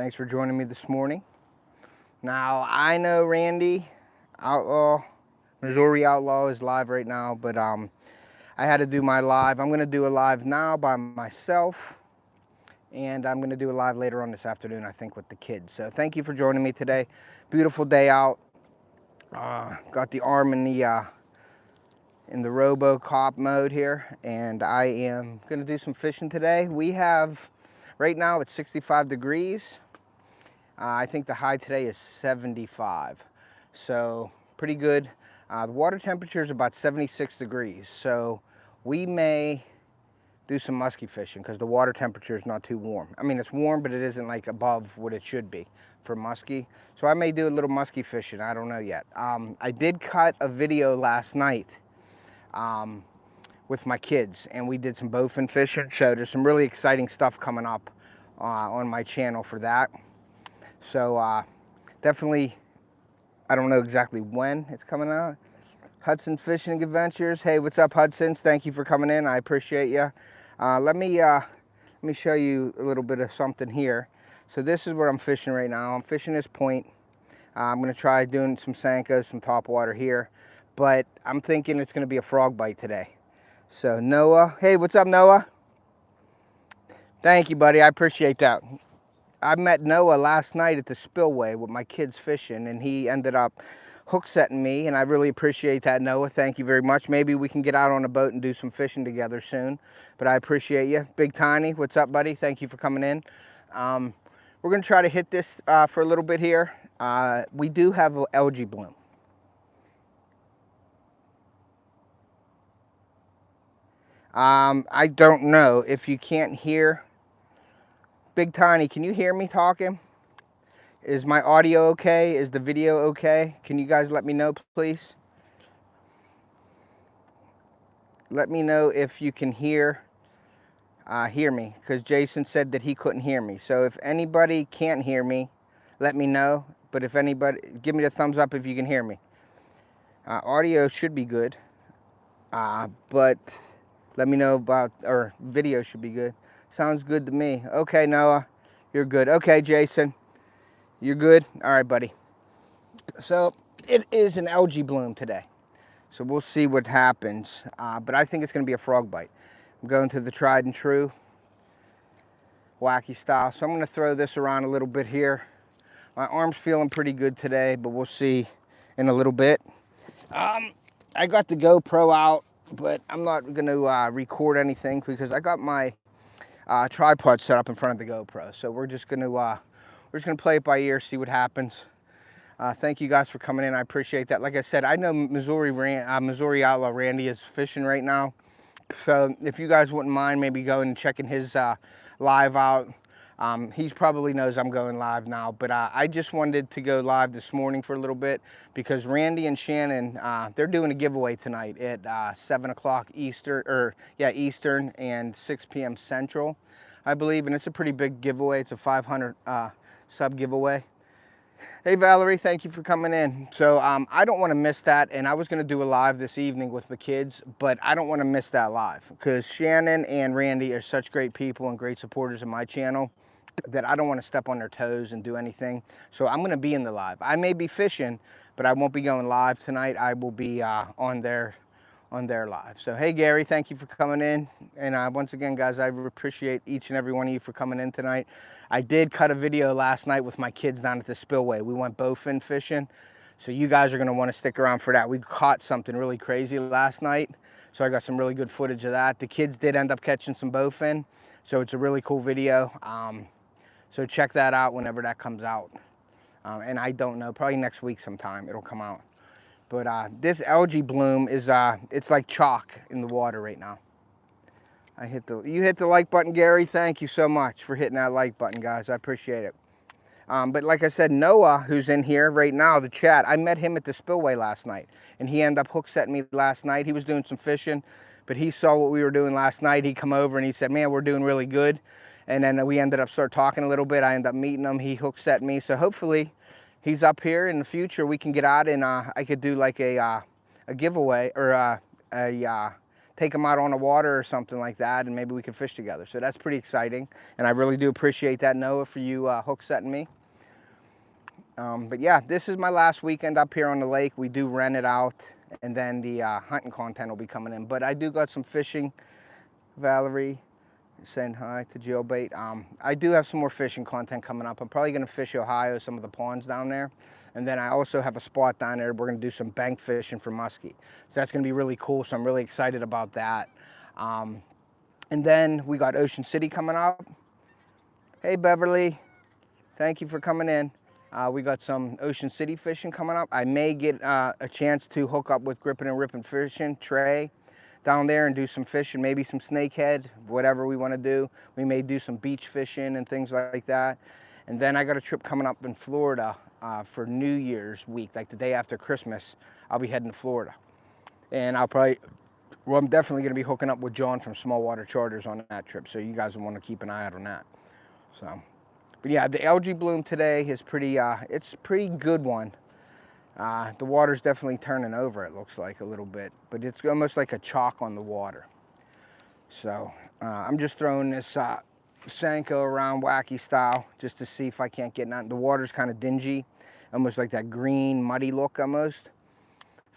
Thanks for joining me this morning. Now, I know Randy, Outlaw, Missouri Outlaw is live right now, but I had to do my live. I'm going to do a live now by myself, and I'm going to do a live later on this afternoon, I think, with the kids. So thank you for joining me today. Beautiful day out. Got the arm in the RoboCop mode here, and I am going to do some fishing today. We have, right now it's 65 degrees. I think the high today is 75, so pretty good. The water temperature is about 76 degrees, so we may do some musky fishing because the water temperature is not too warm. I mean, it's warm, but it isn't like above what it should be for musky. So I may do a little musky fishing. I don't know yet. I did cut a video last night with my kids, and we did some bowfin fishing. So there's some really exciting stuff coming up on my channel for that. So definitely, I don't know exactly when it's coming out. Hudson Fishing Adventures. Hey, what's up, Hudson's? Thank you for coming in. I appreciate you. Let me show you a little bit of something here. So this is where I'm fishing right now. I'm fishing this point. I'm going to try doing some Sankos, some top water here, but I'm thinking it's going to be a frog bite today. So Noah, hey, what's up, Noah? Thank you, buddy. I appreciate that. I met Noah last night at the spillway with my kids fishing, and he ended up hook setting me, and I really appreciate that, Noah. Thank you very much. Maybe we can get out on a boat and do some fishing together soon, but I appreciate you. Big Tiny, what's up, buddy? Thank you for coming in. We're going to try to hit this for a little bit here. We do have an algae bloom. I don't know if you can't hear. Big Tiny, can you hear me talking? Is my audio okay? Is the video okay? Can you guys let me know, please? Let me know if you can hear me, because Jason said that he couldn't hear me. So if anybody can't hear me, let me know. But if anybody, give me the thumbs up if you can hear me. Audio should be good, but let me know about, or video should be good. Sounds good to me. Okay, Noah, you're good. Okay, Jason, you're good. All right, buddy. So it is an algae bloom today. So we'll see what happens. But I think it's going to be a frog bite. I'm going to the tried and true wacky style. So I'm going to throw this around a little bit here. My arm's feeling pretty good today, but we'll see in a little bit. I got the GoPro out, but I'm not going to record anything because I got my tripod set up in front of the GoPro. So we're just going to play it by ear, see what happens. Thank you guys for coming in. I appreciate that. Like I said, I know Missouri Outlaw Randy is fishing right now. So if you guys wouldn't mind maybe going and checking his live out. He probably knows I'm going live now, but I just wanted to go live this morning for a little bit because Randy and Shannon, they're doing a giveaway tonight at 7 o'clock Eastern and 6 p.m. Central, I believe, and it's a pretty big giveaway. It's a 500 sub giveaway. Hey Valerie, thank you for coming in. So I don't want to miss that, and I was going to do a live this evening with the kids, but I don't want to miss that live because Shannon and Randy are such great people and great supporters of my channel that I don't want to step on their toes and do anything. So I'm going to be in the live. I may be fishing, but I won't be going live tonight. I will be on their live. So hey Gary, thank you for coming in, and once again guys, I appreciate each and every one of you for coming in tonight. I did cut a video last night with my kids down at the spillway. We went bowfin fishing, so you guys are going to want to stick around for that. We caught something really crazy last night, so I got some really good footage of that. The kids did end up catching some bowfin, so it's a really cool video. So check that out whenever that comes out, and I don't know, probably next week sometime it'll come out. But this algae bloom is, it's like chalk in the water right now. You hit the like button, Gary. Thank you so much for hitting that like button, guys. I appreciate it. But like I said, Noah, who's in here right now, the chat, I met him at the spillway last night, and he ended up hook setting me last night. He was doing some fishing, but he saw what we were doing last night. He come over and he said, man, we're doing really good. And then we ended up talking a little bit. I ended up meeting him. He hook set me. So hopefully he's up here in the future. We can get out and I could do like a giveaway or a take them out on the water or something like that, and maybe we can fish together. So that's pretty exciting, and I really do appreciate that, Noah, for you hook setting me. But yeah, this is my last weekend up here on the lake. We do rent it out, and then the hunting content will be coming in. But I do got some fishing. Valerie saying hi to Jailbait. I do have some more fishing content coming up. I'm probably going to fish Ohio, some of the ponds down there. And then I also have a spot down there. We're going to do some bank fishing for muskie. So that's going to be really cool. So I'm really excited about that. And then we got Ocean City coming up. Hey, Beverly. Thank you for coming in. We got some Ocean City fishing coming up. I may get a chance to hook up with Gripping and Ripping Fishing, Trey, down there and do some fishing, maybe some snakehead, whatever we want to do. We may do some beach fishing and things like that. And then I got a trip coming up in Florida for New Year's week, like the day after Christmas. I'll be heading to Florida. And I'm definitely going to be hooking up with John from Small Water Charters on that trip. So you guys will want to keep an eye out on that. So, but yeah, the algae bloom today is it's a pretty good one. The water's definitely turning over, it looks like a little bit, but it's almost like a chalk on the water. So I'm just throwing this Senko around wacky style just to see if I can't get nothing. The water's kind of dingy, almost like that green muddy look almost.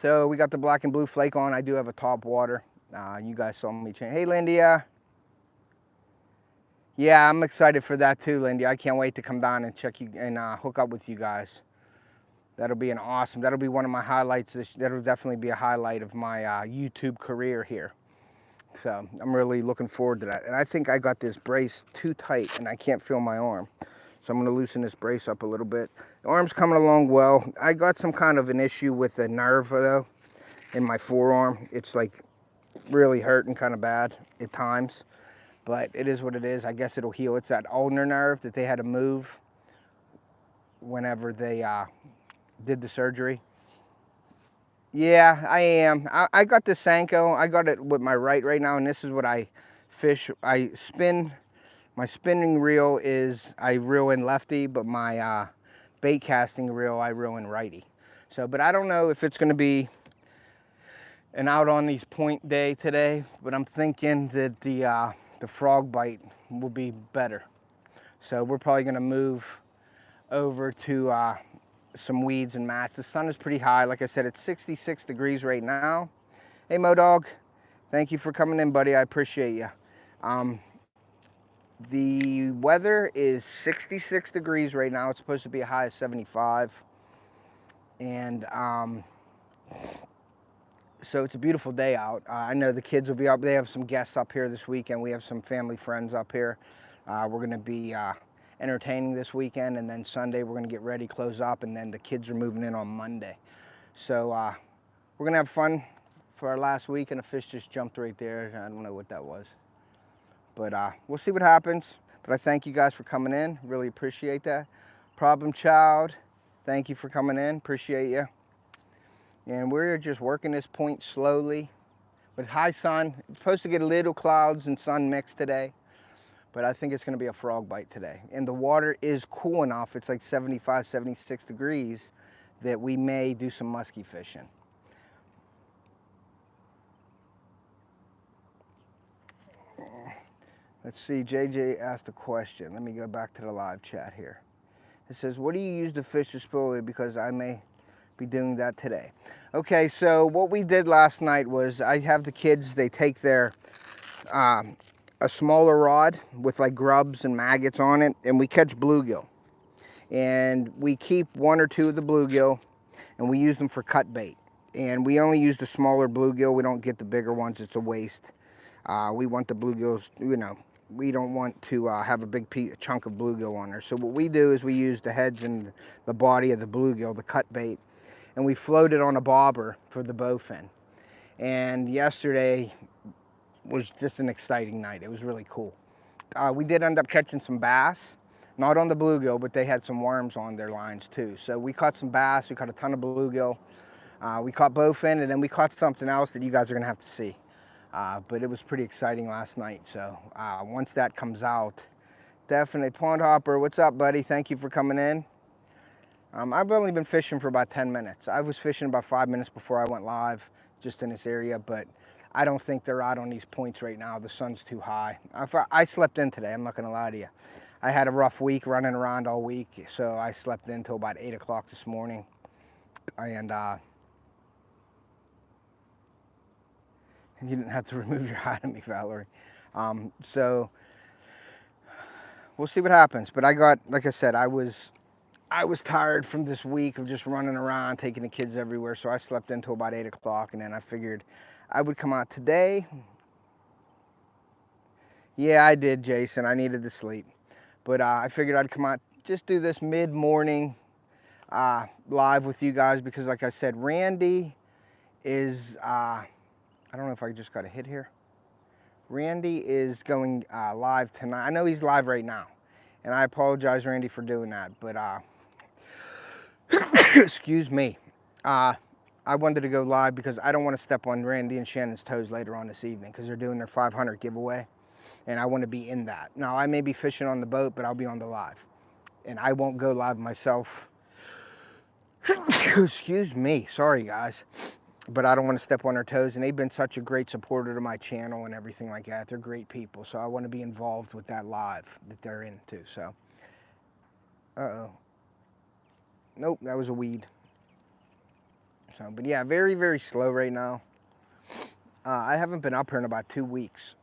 So we got the black and blue flake on. I do have a top water. You guys saw me change. Hey, Lindia. Yeah, I'm excited for that too, Lindy. I can't wait to come down and check you and hook up with you guys. That'll be that'll be one of my highlights. That'll definitely be a highlight of my YouTube career here. So I'm really looking forward to that. And I think I got this brace too tight and I can't feel my arm. So I'm gonna loosen this brace up a little bit. The arm's coming along well. I got some kind of an issue with the nerve though in my forearm. It's like really hurting kind of bad at times. But it is what it is. I guess it'll heal. It's that ulnar nerve that they had to move whenever they did the surgery. Yeah, I am. I got the Senko. I got it with my right now, and this is what I fish. I spin. My spinning reel is I reel in lefty, but my bait casting reel I reel in righty. So, but I don't know if it's going to be an out on these point day today. But I'm thinking that the frog bite will be better. So we're probably going to move over to some weeds and mats. The sun is pretty high. Like I said, it's 66 degrees right now. Hey, Modog, thank you for coming in, buddy. I appreciate you. The weather is 66 degrees right now. It's supposed to be a high of 75. And so it's a beautiful day out. I know the kids will be up. They have some guests up here this weekend. We have some family friends up here. We're going to be entertaining this weekend, and then Sunday we're going to get ready, close up, and then the kids are moving in on Monday. So we're going to have fun for our last week, and a fish just jumped right there. I don't know what that was. But we'll see what happens. But I thank you guys for coming in. Really appreciate that. Problem Child, thank you for coming in. Appreciate you. And we're just working this point slowly. But high sun. It's supposed to get a little clouds and sun mix today. But I think it's going to be a frog bite today. And the water is cool enough. It's like 75, 76 degrees that we may do some musky fishing. Let's see, JJ asked a question. Let me go back to the live chat here. It says, what do you use to fish the spillway? Because I may be doing that today. Okay, so what we did last night was I have the kids, they take their a smaller rod with like grubs and maggots on it, and we catch bluegill. And we keep one or two of the bluegill, and we use them for cut bait. And we only use the smaller bluegill. We don't get the bigger ones. It's a waste. We want the bluegills, you know, we don't want to have a big chunk of bluegill on there. So what we do is we use the heads and the body of the bluegill, the cut bait, and we float it on a bobber for the bowfin. And yesterday was just an exciting night. It was really cool. We did end up catching some bass, not on the bluegill, but they had some worms on their lines too. So we caught some bass, we caught a ton of bluegill. We caught bowfin, and then we caught something else that you guys are gonna have to see. But it was pretty exciting last night. So once that comes out, definitely. Pond Hopper, what's up, buddy? Thank you for coming in. I've only been fishing for about 10 minutes. I was fishing about 5 minutes before I went live, just in this area, but I don't think they're out on these points right now. The sun's too high. I slept in today, I'm not gonna lie to you. I had a rough week running around all week, so I slept in until about 8 o'clock this morning. And you didn't have to remove your hat on me, Valerie. So we'll see what happens. But I got, like I said, I was tired from this week of just running around, taking the kids everywhere. So I slept in until about 8 o'clock, and then I figured I would come out today. Yeah, I did, Jason. I needed to sleep. But I figured I'd come out, just do this mid-morning live with you guys, because like I said, Randy is, I don't know if I just got a hit here. Randy is going live tonight. I know he's live right now, and I apologize, Randy, for doing that, but excuse me. I wanted to go live because I don't want to step on Randy and Shannon's toes later on this evening, because they're doing their 500 giveaway, and I want to be in that. Now, I may be fishing on the boat, but I'll be on the live, and I won't go live myself. Excuse me, sorry guys, but I don't want to step on their toes, and they've been such a great supporter to my channel and everything like that. They're great people, so I want to be involved with that live that they're into. So, nope, that was a weed. So, but yeah, very, very slow right now. I haven't been up here in about 2 weeks,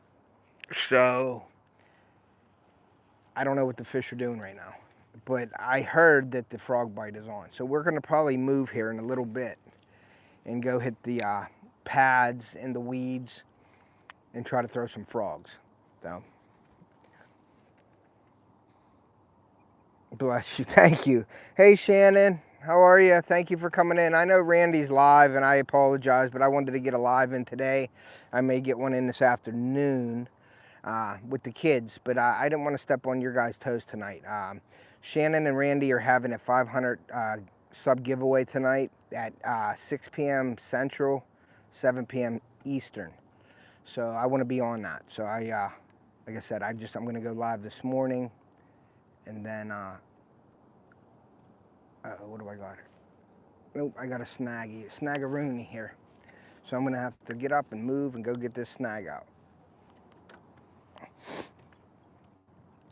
so I don't know what the fish are doing right now. But I heard that the frog bite is on. So we're going to probably move here in a little bit and go hit the pads in the weeds and try to throw some frogs. So, bless you. Thank you. Hey, Shannon. How are you? Thank you for coming in. I know Randy's live, and I apologize, but I wanted to get a live in today. I may get one in this afternoon with the kids, but I didn't want to step on your guys' toes tonight. Shannon and Randy are having a 500 sub giveaway tonight at 6 p.m. Central, 7 p.m. Eastern. So I want to be on that. So like I said, I'm going to go live this morning, and then what do I got here? Nope, I got a snaggeroonie here. So I'm going to have to get up and move and go get this snag out.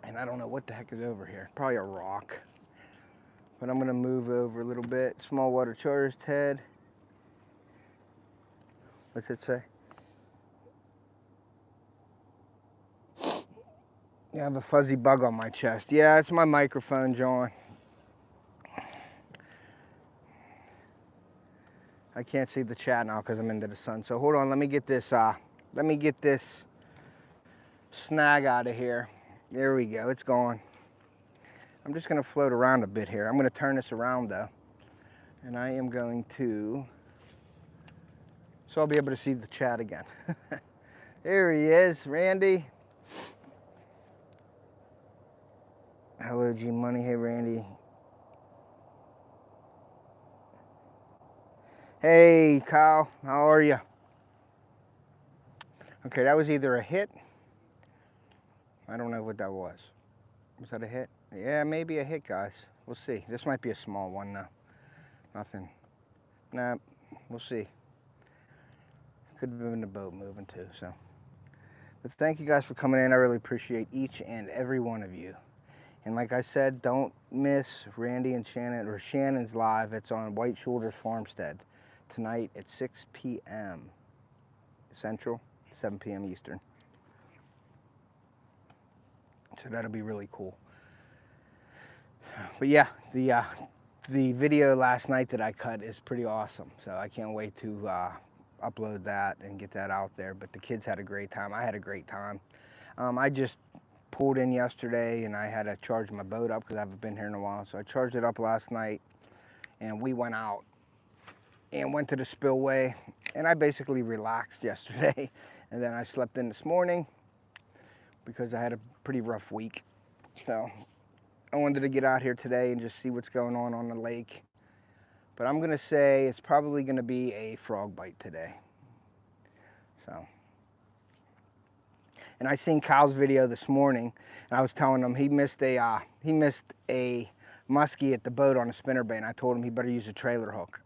And I don't know what the heck is over here. Probably a rock. But I'm going to move over a little bit. Small water charters, Ted. What's it say? I have a fuzzy bug on my chest. Yeah, it's my microphone, John. I can't see the chat now because I'm into the sun. So hold on, let me get this snag out of here. There we go, it's gone. I'm just gonna float around a bit here. I'm gonna turn this around though. And I am going to, so I'll be able to see the chat again. There he is, Randy. Hello, G Money. Hey, Randy. Hey, Kyle. How are you? Okay, that was either a hit. I don't know what that was. Was that a hit? Yeah, maybe a hit, guys. We'll see. This might be a small one, though. Nothing. Nah, we'll see. Could have been the boat moving, too, so. But thank you guys for coming in. I really appreciate each and every one of you. And like I said, don't miss Randy and Shannon, or Shannon's live. It's on White Shoulders Farmstead tonight at 6 p.m. Central, 7 p.m. Eastern. So that'll be really cool. But yeah, the video last night that I cut is pretty awesome. So I can't wait to upload that and get that out there. But the kids had a great time. I had a great time. I just pulled in yesterday, and I had to charge my boat up because I haven't been here in a while. So I charged it up last night, and we went out and went to the spillway, and I basically relaxed yesterday. And then I slept in this morning because I had a pretty rough week. So I wanted to get out here today and just see what's going on the lake. But I'm gonna say it's probably gonna be a frog bite today. So. And I seen Kyle's video this morning, and I was telling him he missed a musky at the boat on a spinnerbait, and I told him he better use a trailer hook.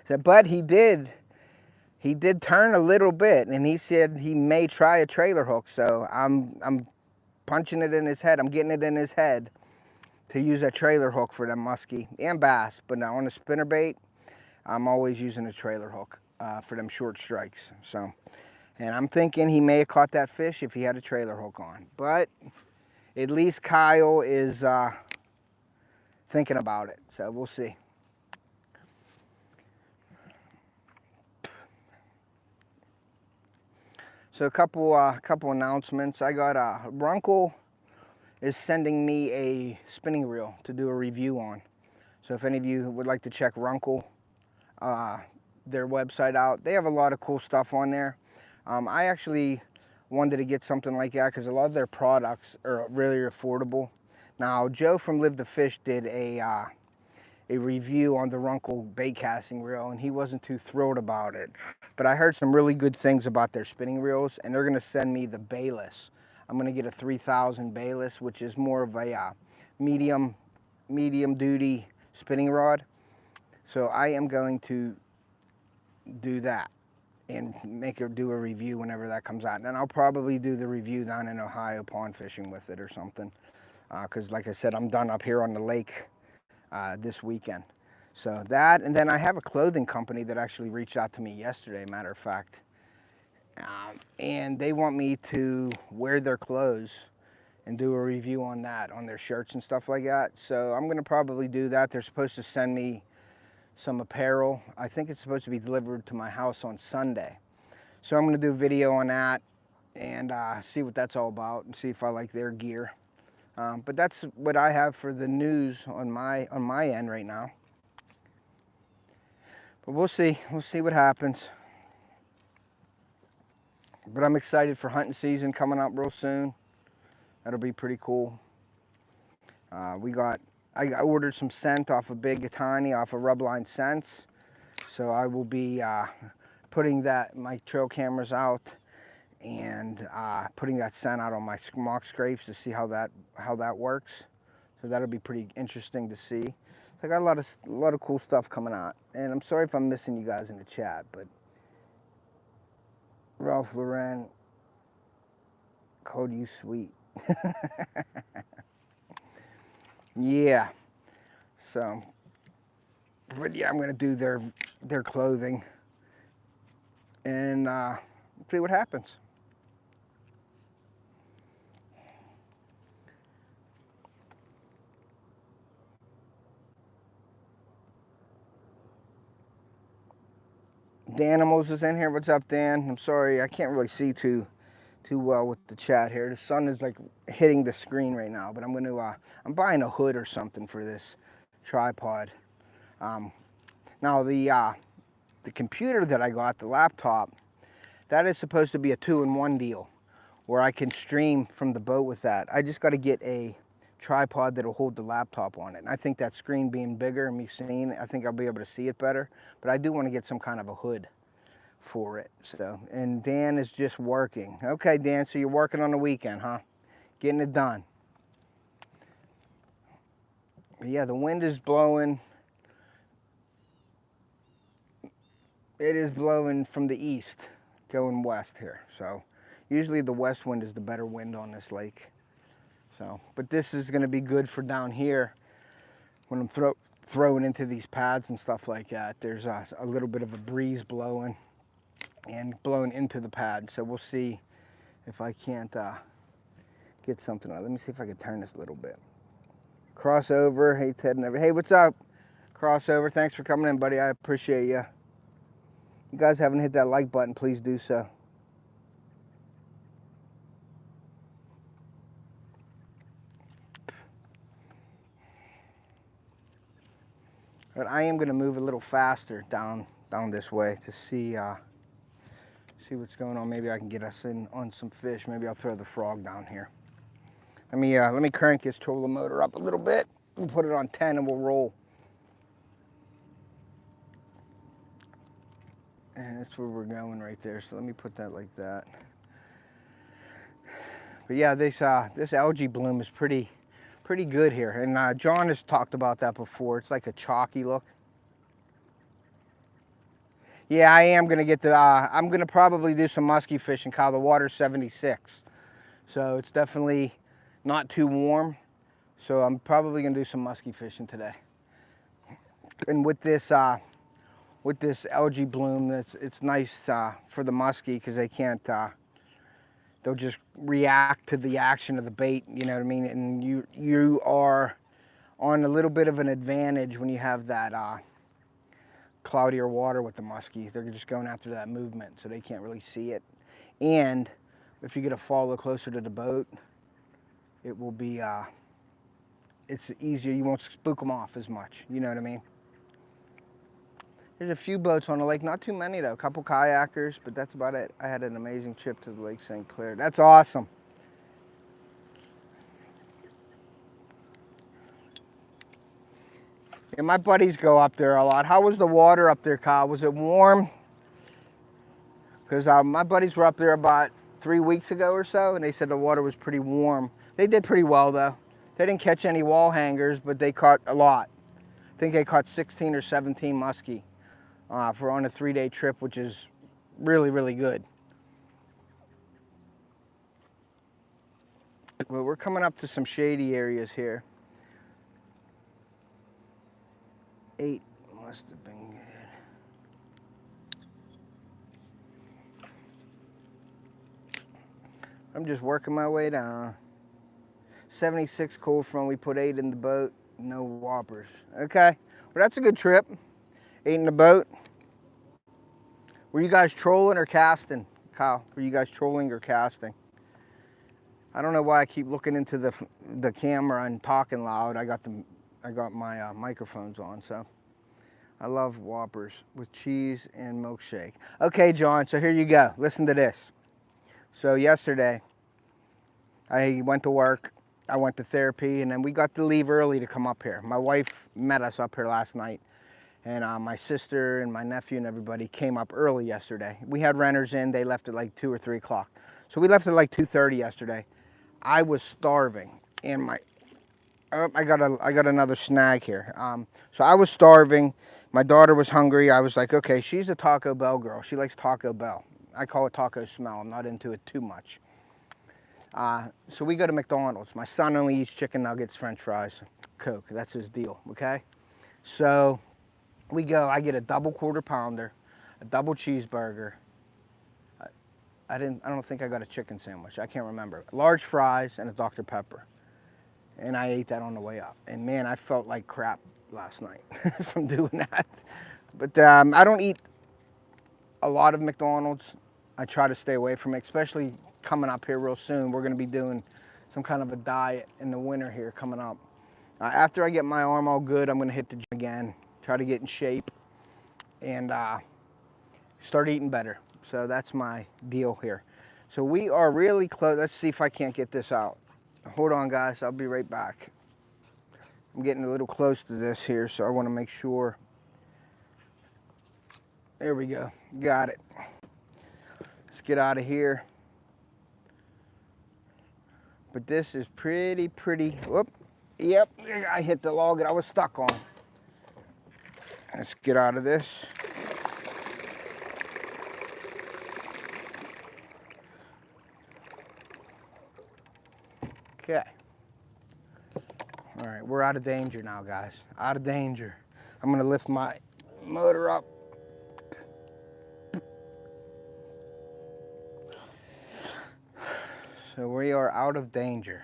So, but he did he did turn a little bit, and he said he may try a trailer hook. So I'm punching it in his head. I'm getting it in his head to use a trailer hook for them muskie and bass. But now on the spinnerbait, I'm always using a trailer hook for them short strikes. So, and I'm thinking he may have caught that fish if he had a trailer hook on. But at least Kyle is thinking about it. So we'll see. So a couple announcements. I got Runkle is sending me a spinning reel to do a review on. So if any of you would like to check Runkle, their website out, they have a lot of cool stuff on there. I actually wanted to get something like that because a lot of their products are really affordable. Now Joe from Live to Fish did a review on the Runkle bait casting reel, and he wasn't too thrilled about it. But I heard some really good things about their spinning reels, and they're gonna send me the bayless. I'm gonna get a 3000 bayless, which is more of a medium duty spinning rod. So I am going to do that and do a review whenever that comes out. And then I'll probably do the review down in Ohio pond fishing with it or something. Because like I said, I'm done up here on the lake this weekend. So that, and then I have a clothing company that actually reached out to me yesterday, matter of fact. And they want me to wear their clothes and do a review on that, on their shirts and stuff like that. So I'm gonna probably do that. They're supposed to send me some apparel. I think it's supposed to be delivered to my house on Sunday. So I'm gonna do a video on that and see what that's all about and see if I like their gear. But that's what I have for the news on my end right now. But we'll see what happens. But I'm excited for hunting season coming up real soon. That'll be pretty cool. I ordered some scent off of Big Tiny, off of Rubline Scents. So I will be putting my trail cameras out and putting that scent out on my mock scrapes to see how that works. So that'll be pretty interesting to see. So I got a lot of cool stuff coming out. And I'm sorry if I'm missing you guys in the chat, but Ralph Lauren called you sweet. Yeah. So, but yeah, I'm gonna do their clothing and see what happens. Danimals is in here. What's up, Dan? I'm sorry, I can't really see too well with the chat here. The sun is like hitting the screen right now, but I'm I'm buying a hood or something for this tripod. Now the computer that I got, the laptop, that is supposed to be a 2-in-1 deal where I can stream from the boat with that. I just got to get a tripod that'll hold the laptop on it. And I think that screen being bigger and me seeing it, I think I'll be able to see it better. But I do want to get some kind of a hood for it. So, and Dan is just working. Okay, Dan, so you're working on the weekend, huh? Getting it done. But yeah, the wind is blowing. It is blowing from the east, going west here. So usually the west wind is the better wind on this lake. So, but this is going to be good for down here when I'm throwing into these pads and stuff like that. There's a little bit of a breeze blowing and blowing into the pad. So we'll see if I can't get something out. Let me see if I can turn this a little bit. Crossover, hey Ted and everything. Hey, what's up? Crossover, thanks for coming in, buddy. I appreciate you. You guys haven't hit that like button, please do so. But I am going to move a little faster down this way to see what's going on. Maybe I can get us in on some fish. Maybe I'll throw the frog down here. Let me crank this trolling motor up a little bit. We'll put it on 10 and we'll roll. And that's where we're going right there. So let me put that like that. But yeah, this algae bloom is pretty good here. And John has talked about that before. It's like a chalky look. Yeah, I am gonna get the, I'm gonna probably do some musky fishing, Kyle. The water's 76. So it's definitely not too warm. So I'm probably gonna do some musky fishing today. And with this algae bloom, it's nice for the muskie because they can't, they'll just react to the action of the bait, you know what I mean? And you are on a little bit of an advantage when you have that cloudier water with the muskies. They're just going after that movement, so they can't really see it. And if you get a follow closer to the boat, it will be, it's easier. You won't spook them off as much, you know what I mean? There's a few boats on the lake, not too many though, a couple kayakers, but that's about it. I had an amazing trip to the Lake St. Clair. That's awesome. Yeah, my buddies go up there a lot. How was the water up there, Kyle? Was it warm? Because my buddies were up there about 3 weeks ago or so, and they said the water was pretty warm. They did pretty well though. They didn't catch any wall hangers, but they caught a lot. I think they caught 16 or 17 muskie for on a 3-day trip, which is really, really good. Well, we're coming up to some shady areas here. 8 must have been good. I'm just working my way down. 76 cold front, we put 8 in the boat, no whoppers. Okay, well that's a good trip. 8 in the boat. Were you guys trolling or casting, Kyle? Were you guys trolling or casting? I don't know why I keep looking into the camera and talking loud. I got my microphones on, so. I love whoppers with cheese and milkshake. Okay, John, so here you go. Listen to this. So yesterday, I went to work, I went to therapy, and then we got to leave early to come up here. My wife met us up here last night, and my sister and my nephew and everybody came up early yesterday. We had renters in, they left at like 2 or 3 o'clock. So we left at like 2:30 yesterday. I was starving, and I got another snag here. So I was starving. My daughter was hungry. I was like, okay, she's a Taco Bell girl. She likes Taco Bell. I call it taco smell. I'm not into it too much. So we go to McDonald's. My son only eats chicken nuggets, French fries, Coke. That's his deal, okay? So we go. I get a double quarter pounder, a double cheeseburger. I don't think I got a chicken sandwich. I can't remember. Large fries and a Dr. Pepper. And I ate that on the way up. And man, I felt like crap last night from doing that. But I don't eat a lot of McDonald's. I try to stay away from it, especially coming up here real soon. We're gonna be doing some kind of a diet in the winter here coming up. After I get my arm all good, I'm gonna hit the gym again, try to get in shape and start eating better. So that's my deal here. So we are really close. Let's see if I can't get this out. Hold on guys, I'll be right back. I'm getting a little close to this here, so I want to make sure. There we go, got it. Let's get out of here. But this is pretty, whoop. Yep, I hit the log that I was stuck on. Let's get out of this. Okay. All right, we're out of danger now, guys. Out of danger. I'm gonna lift my motor up. So we are out of danger.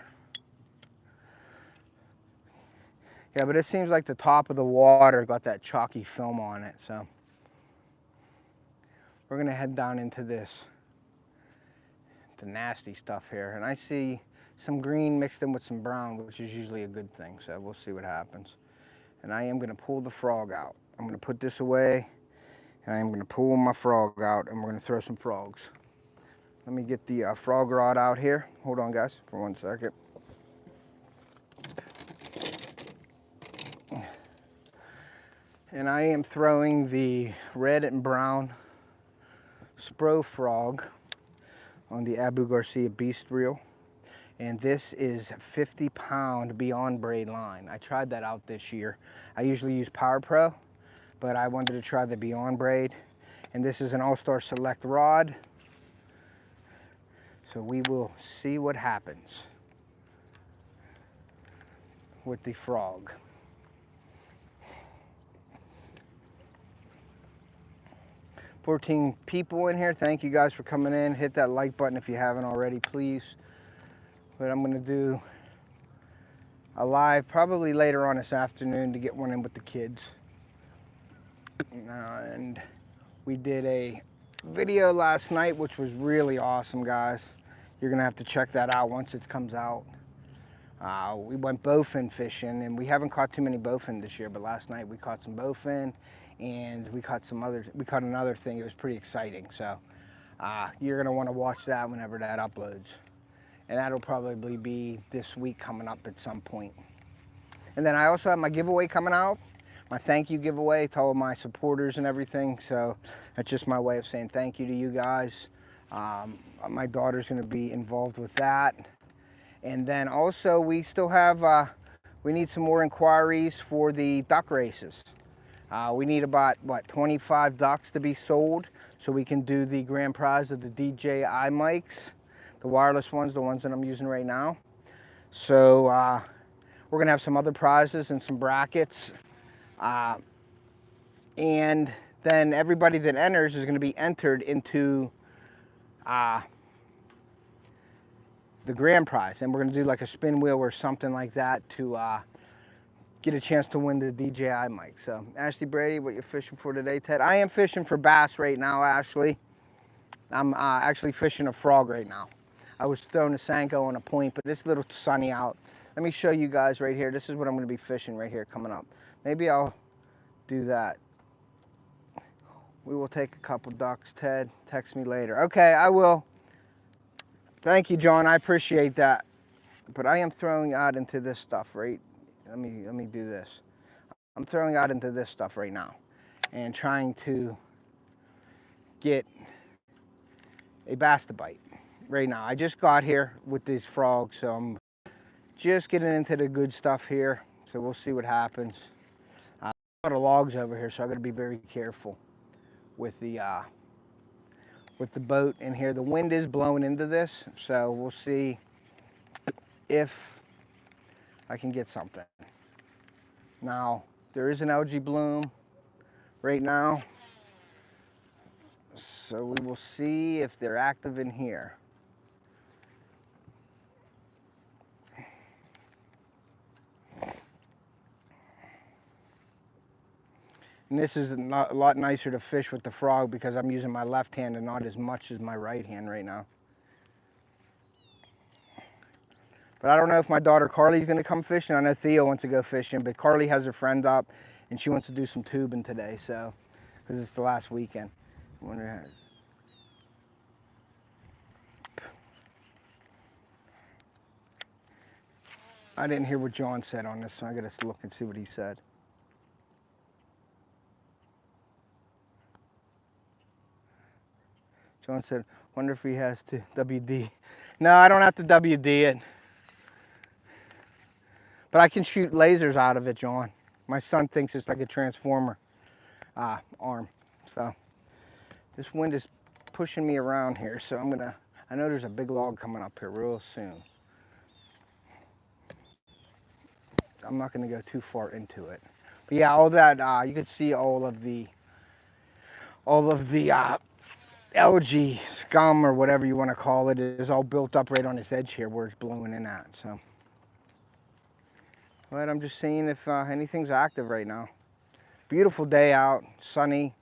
Yeah, but it seems like the top of the water got that chalky film on it, so we're gonna head down into the nasty stuff here. And I see some green mixed in with some brown, which is usually a good thing, so we'll see what happens. And I am gonna pull the frog out. I'm gonna put this away, and I am gonna pull my frog out, and we're gonna throw some frogs. Let me get the frog rod out here. Hold on, guys, for 1 second. And I am throwing the red and brown Spro frog on the Abu Garcia Beast Reel. And this is 50-pound Beyond Braid line. I tried that out this year. I usually use Power Pro, but I wanted to try the Beyond Braid. And this is an All-Star Select rod. So we will see what happens with the frog. $14 people in here. Thank you guys for coming in. Hit that like button if you haven't already, please. But I'm gonna do a live probably later on this afternoon to get one in with the kids. And we did a video last night, which was really awesome, guys. You're gonna have to check that out once it comes out. We went bowfin fishing, and we haven't caught too many bowfin this year, but last night we caught some bowfin, and we caught another thing. It was pretty exciting. So you're gonna want to watch that whenever that uploads, and that'll probably be this week coming up at some point. And then I also have my giveaway coming out, my thank you giveaway to all my supporters and everything. So that's just my way of saying thank you to you guys. My daughter's going to be involved with that. And then also we still have, we need some more inquiries for the duck races. We need about, 25 ducks to be sold so we can do the grand prize of the DJI mics, the wireless ones, the ones that I'm using right now. So we're going to have some other prizes and some brackets. And then everybody that enters is going to be entered into the grand prize, and we're going to do like a spin wheel or something like that to get a chance to win the DJI mic. So Ashley Brady, what you're fishing for today, Ted? I am fishing for bass right now, Ashley. I'm actually fishing a frog right now. I was throwing a Senko on a point, but it's a little sunny out. Let me show you guys right here. This is what I'm going to be fishing right here coming up. Maybe I'll do that. We will take a couple ducks. Ted, text me later. Okay, I will. Thank you, John. I appreciate that. But I am throwing out into this stuff, right? Let me do this. I'm throwing out into this stuff right now and trying to get a bass to bite right now. I just got here with these frogs, so I'm just getting into the good stuff here. So we'll see what happens. A lot of logs over here, so I got to be very careful with the boat in here. The wind is blowing into this, so we'll see if I can get something. Now, there is an algae bloom right now, so we will see if they're active in here. And this is a lot nicer to fish with the frog because I'm using my left hand and not as much as my right hand right now. But I don't know if my daughter Carly's going to come fishing. I know Theo wants to go fishing, but Carly has her friend up and she wants to do some tubing today, so because it's the last weekend. I wonder how. I didn't hear what John said on this, so I got to look and see what he said. John said, wonder if he has to WD. No, I don't have to WD it. But I can shoot lasers out of it, John. My son thinks it's like a transformer arm. So this wind is pushing me around here, so I know there's a big log coming up here real soon. I'm not gonna go too far into it. But yeah, all that, you can see all of the algae scum or whatever you want to call it is all built up right on this edge here where it's blowing in at. So, but I'm just seeing if anything's active right now. Beautiful day out, sunny.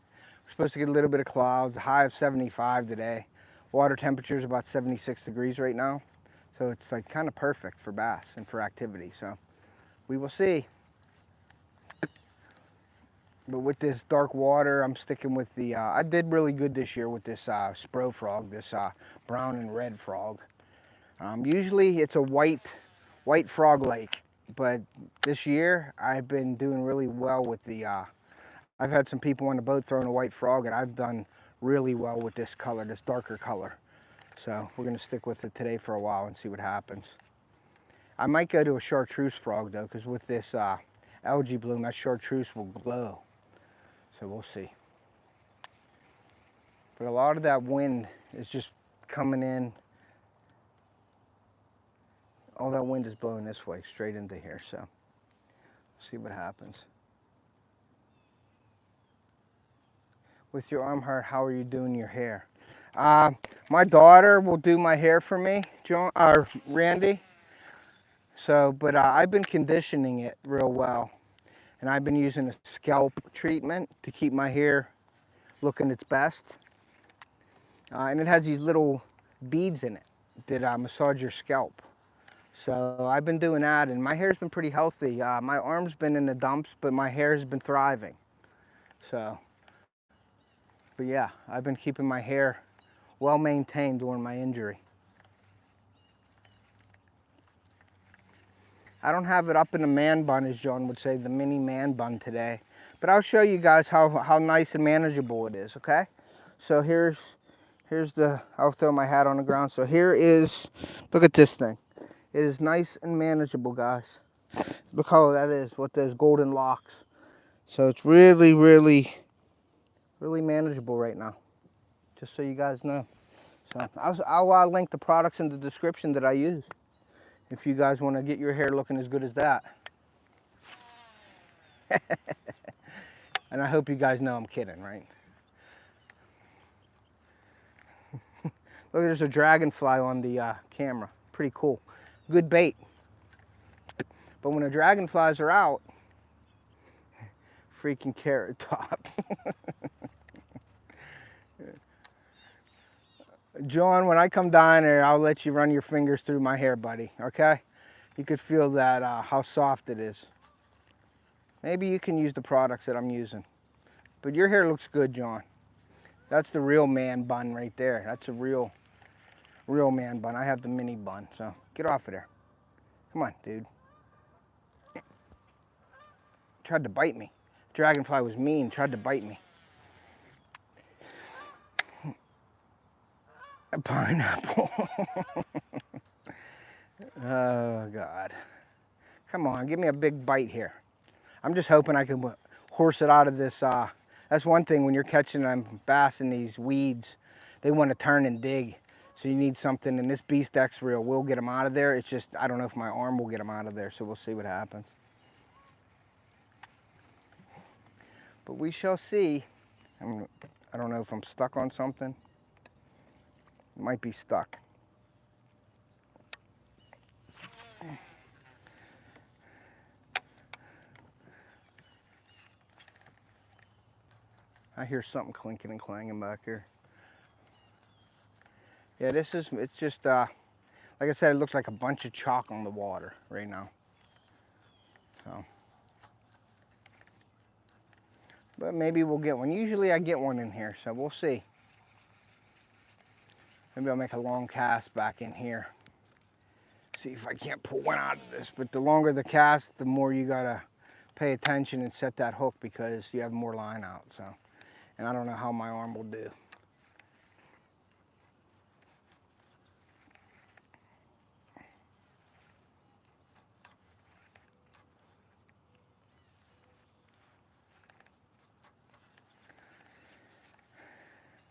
We're supposed to get a little bit of clouds. A high of 75 today. Water temperature is about 76 degrees right now, so it's like kind of perfect for bass and for activity. So we will see. But with this dark water, I'm sticking with the, I did really good this year with this spro frog, this brown and red frog. Usually it's a white frog lake, but this year I've been doing really well with the, I've had some people on the boat throwing a white frog, and I've done really well with this color, this darker color. So we're gonna stick with it today for a while and see what happens. I might go to a chartreuse frog though, because with this algae bloom, that chartreuse will glow. So we'll see. But a lot of that wind is just coming in. All that wind is blowing this way, straight into here, so see what happens. With your arm hurt, how are you doing your hair? My daughter will do my hair for me, John or Randy. So, but I've been conditioning it real well, and I've been using a scalp treatment to keep my hair looking its best. And it has these little beads in it that massage your scalp. So I've been doing that, and my hair's been pretty healthy. My arm's been in the dumps, but my hair's been thriving. So, but yeah, I've been keeping my hair well maintained during my injury. I don't have it up in the man bun, as John would say, the mini man bun today. But I'll show you guys how nice and manageable it is, okay? So here's I'll throw my hat on the ground. So here is, look at this thing. It is nice and manageable, guys. Look how that is with those golden locks. So it's really, really, really manageable right now. Just so you guys know. So I'll link the products in the description that I use, if you guys want to get your hair looking as good as that. And I hope you guys know I'm kidding, right? Look, there's a dragonfly on the camera. Pretty cool. Good bait. But when the dragonflies are out, freaking carrot top. John, when I come down there, I'll let you run your fingers through my hair, buddy, okay? You could feel that, how soft it is. Maybe you can use the products that I'm using. But your hair looks good, John. That's the real man bun right there. That's a real man bun. I have the mini bun, so get off of there. Come on, dude. Tried to bite me. Dragonfly was mean, tried to bite me. A pineapple. Oh, God. Come on, give me a big bite here. I'm just hoping I can horse it out of this. That's one thing when you're catching bass in these weeds. They want to turn and dig. So you need something, and this Beast X reel will get them out of there. It's just, I don't know if my arm will get them out of there, so we'll see what happens. But we shall see. I don't know if I'm stuck on something. It might be stuck. I hear something clinking and clanging back here. Yeah, it's just, like I said, it looks like a bunch of chalk on the water right now. So. But maybe we'll get one. Usually I get one in here, so we'll see. Maybe I'll make a long cast back in here. See if I can't pull one out of this. But the longer the cast, the more you gotta pay attention and set that hook because you have more line out, so. And I don't know how my arm will do.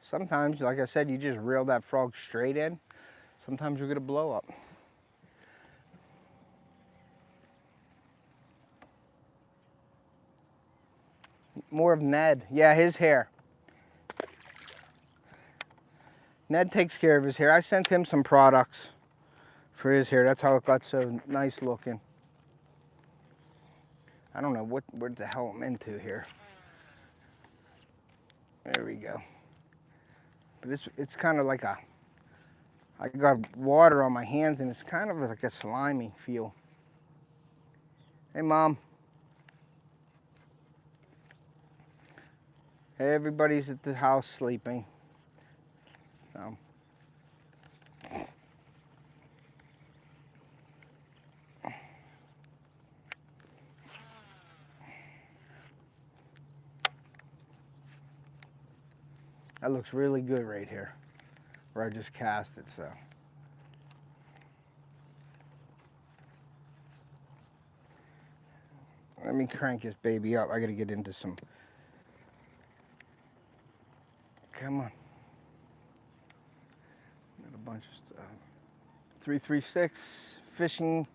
Sometimes, like I said, you just reel that frog straight in. Sometimes you're gonna blow up. More of Ned. Yeah, his hair. Ned takes care of his hair. I sent him some products for his hair. That's how it got so nice looking. I don't know what the hell I'm into here. There we go. But it's kind of like I got water on my hands and it's kind of like a slimy feel. Hey, Mom. Everybody's at the house sleeping. So. That looks really good right here, where I just cast it, so. Let me crank this baby up. I gotta get into some. Come on. bunch of stuff. 336 Fishing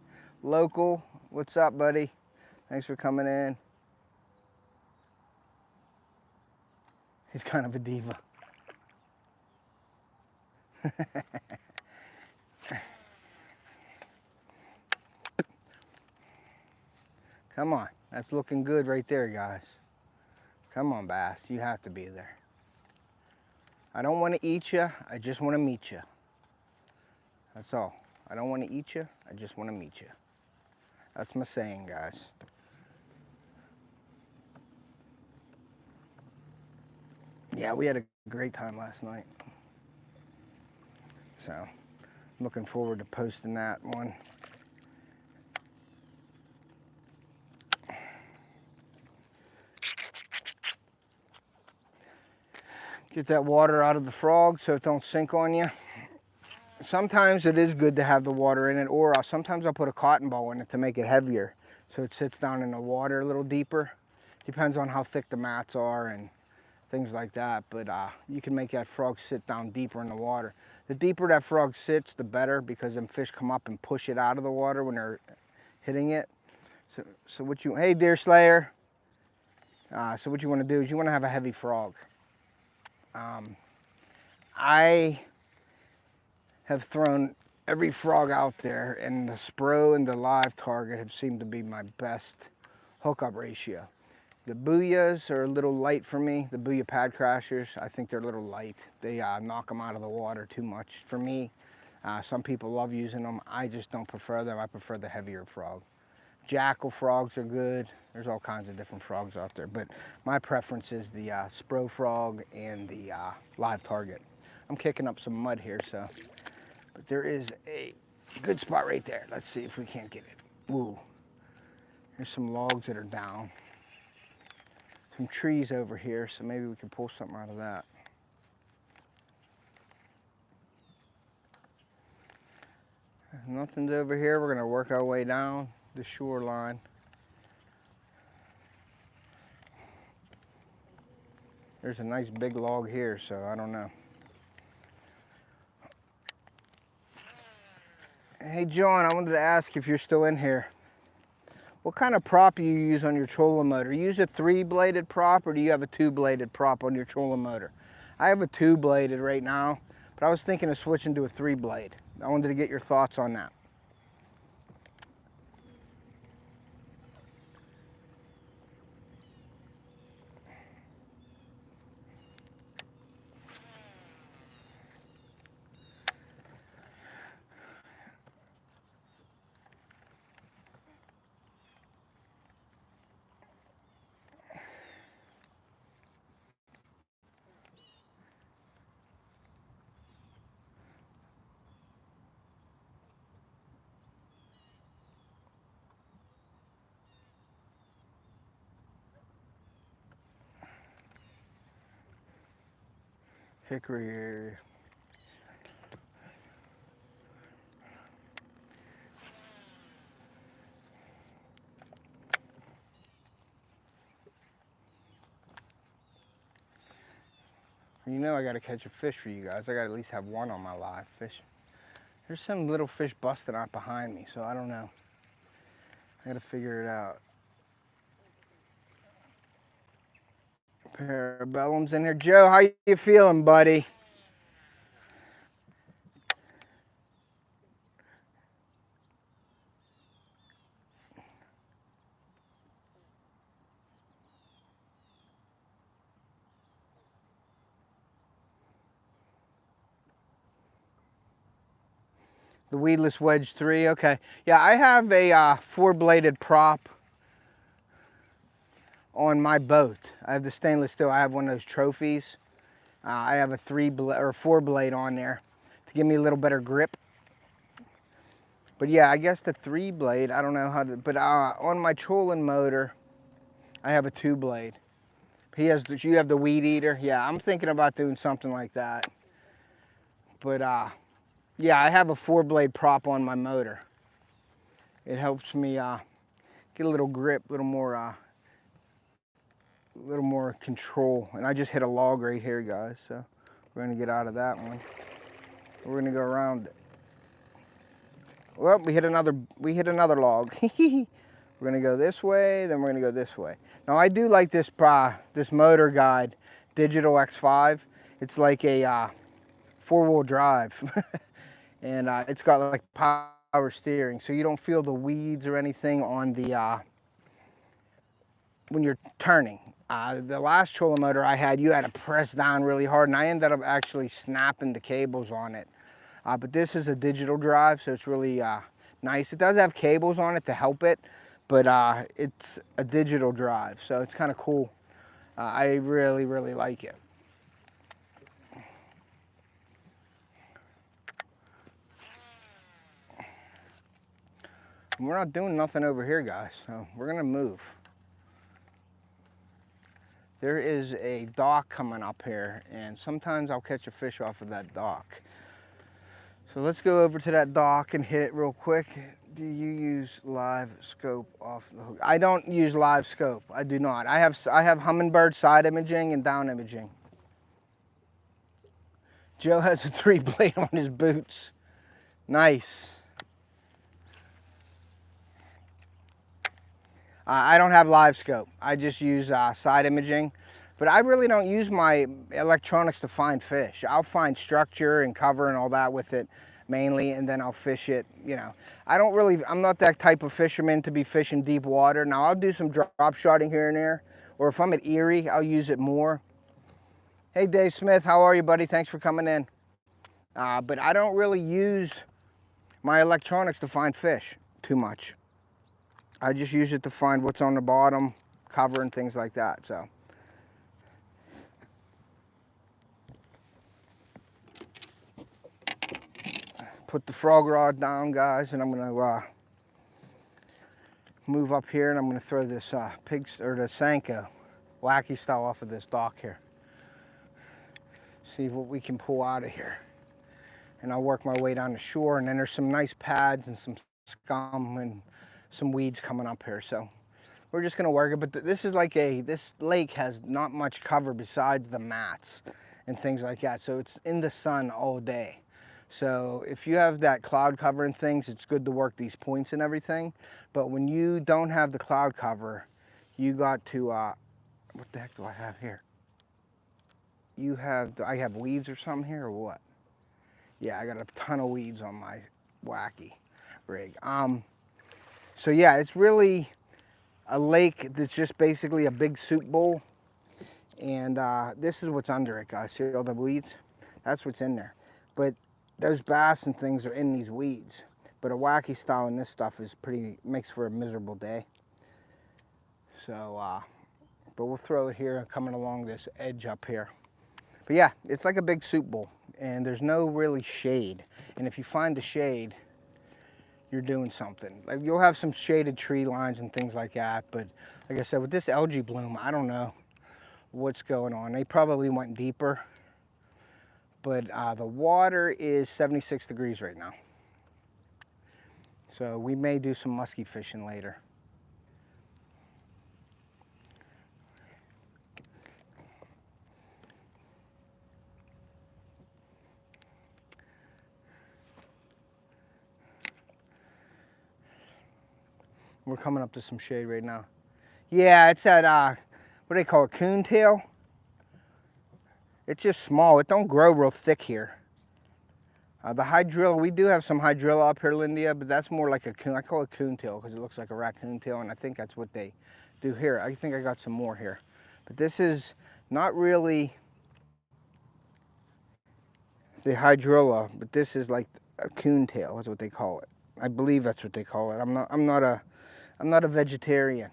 Local. What's up, buddy? Thanks for coming in. He's kind of a diva. Come on, that's looking good right there, guys. Come on, bass, you have to be there. I don't want to eat you, I just want to meet you. That's all. I don't want to eat you, I just want to meet you. That's my saying, guys. Yeah, we had a great time last night. So, I'm looking forward to posting that one. Get that water out of the frog so it don't sink on you. Sometimes it is good to have the water in it, or sometimes I'll put a cotton ball in it to make it heavier so it sits down in the water a little deeper. Depends on how thick the mats are and things like that, but you can make that frog sit down deeper in the water. The deeper that frog sits, the better, because them fish come up and push it out of the water when they're hitting it. So what you, hey Deer Slayer. So what you want to do is you want to have a heavy frog. I have thrown every frog out there, and the Spro and the live target have seemed to be my best hookup ratio. The Booyahs are a little light for me. The Booyah Pad Crashers, I think they're a little light. They knock them out of the water too much for me. Some people love using them. I just don't prefer them. I prefer the heavier frog. Jackal frogs are good. There's all kinds of different frogs out there, but my preference is the Spro frog and the live target. I'm kicking up some mud here, so, but there is a good spot right there. Let's see if we can't get it. Ooh, there's some logs that are down. Some trees over here, so maybe we can pull something out of that. Nothing's over here. We're gonna work our way down the shoreline. There's a nice big log here, so I don't know. Hey John, I wanted to ask if you're still in here. What kind of prop do you use on your trolling motor? You use a 3-bladed prop, or do you have a 2-bladed prop on your trolling motor? I have a 2-bladed right now, but I was thinking of switching to a 3-blade. I wanted to get your thoughts on that. Hickory area. You know I gotta catch a fish for you guys. I gotta at least have one on my live fish. There's some little fish busting out behind me, so I don't know. I gotta figure it out. Parabellum's in here. Joe, how you feeling, buddy? The weedless wedge 3, okay. Yeah, I have a 4-bladed prop on my boat. I have the stainless steel. I have one of those trophies. I have a 4-blade on there to give me a little better grip. But yeah, I guess the 3-blade, I don't know how to, but on my trolling motor, I have a 2-blade. You have the weed eater. Yeah, I'm thinking about doing something like that. But yeah, I have a 4-blade prop on my motor. It helps me get a little grip, a little more control. And I just hit a log right here, guys, so we're gonna get out of that one. We're gonna go around it. Well, we hit another log. We're gonna go this way, then we're gonna go this way. Now I do like this motor guide, Digital X5. It's like a 4-wheel drive, and it's got like power steering, so you don't feel the weeds or anything on the when you're turning. The last trolling motor I had, you had to press down really hard, and I ended up actually snapping the cables on it. But this is a digital drive, so it's really nice. It does have cables on it to help it, but it's a digital drive, so it's kind of cool. I really, really like it. We're not doing nothing over here, guys, so we're gonna move. There is a dock coming up here, and sometimes I'll catch a fish off of that dock. So let's go over to that dock and hit it real quick. Do you use live scope off the hook? I don't use live scope. I do not. I have Humminbird side imaging and down imaging. Joe has a 3-blade on his boots. Nice. I don't have live scope. I just use side imaging. But I really don't use my electronics to find fish. I'll find structure and cover and all that with it mainly, and then I'll fish it, you know. I'm not that type of fisherman to be fishing deep water. Now I'll do some drop shotting here and there, or if I'm at Erie, I'll use it more. Hey Dave Smith, how are you, buddy? Thanks for coming in. But I don't really use my electronics to find fish too much. I just use it to find what's on the bottom, cover and things like that, so. Put the frog rod down, guys, and I'm gonna move up here, and I'm gonna throw this the Senko wacky style off of this dock here. See what we can pull out of here. And I'll work my way down the shore, and then there's some nice pads and some scum and some weeds coming up here. So we're just gonna work it, but this is like this lake has not much cover besides the mats and things like that. So it's in the sun all day. So if you have that cloud cover and things, it's good to work these points and everything. But when you don't have the cloud cover, you got to, what the heck do I have here? I have weeds or something here or what? Yeah, I got a ton of weeds on my wacky rig. So yeah, it's really a lake that's just basically a big soup bowl. And this is what's under it, guys. See all the weeds? That's what's in there. But those bass and things are in these weeds. But a wacky style in this stuff is makes for a miserable day. So, but we'll throw it here coming along this edge up here. But yeah, it's like a big soup bowl, and there's no really shade. And if you find the shade, you're doing something. Like you'll have some shaded tree lines and things like that, but like I said, with this algae bloom, I don't know what's going on. They probably went deeper, but the water is 76 degrees right now. So we may do some musky fishing later. We're coming up to some shade right now. Yeah, it's that, what do they call it, coontail? It's just small. It don't grow real thick here. The hydrilla, we do have some hydrilla up here, Lindia, but that's more like a coon. I call it coontail because it looks like a raccoon tail, and I think that's what they do here. I think I got some more here. But this is not really the hydrilla, but this is like a coontail. That's what they call it. I believe that's what they call it. I'm not a vegetarian.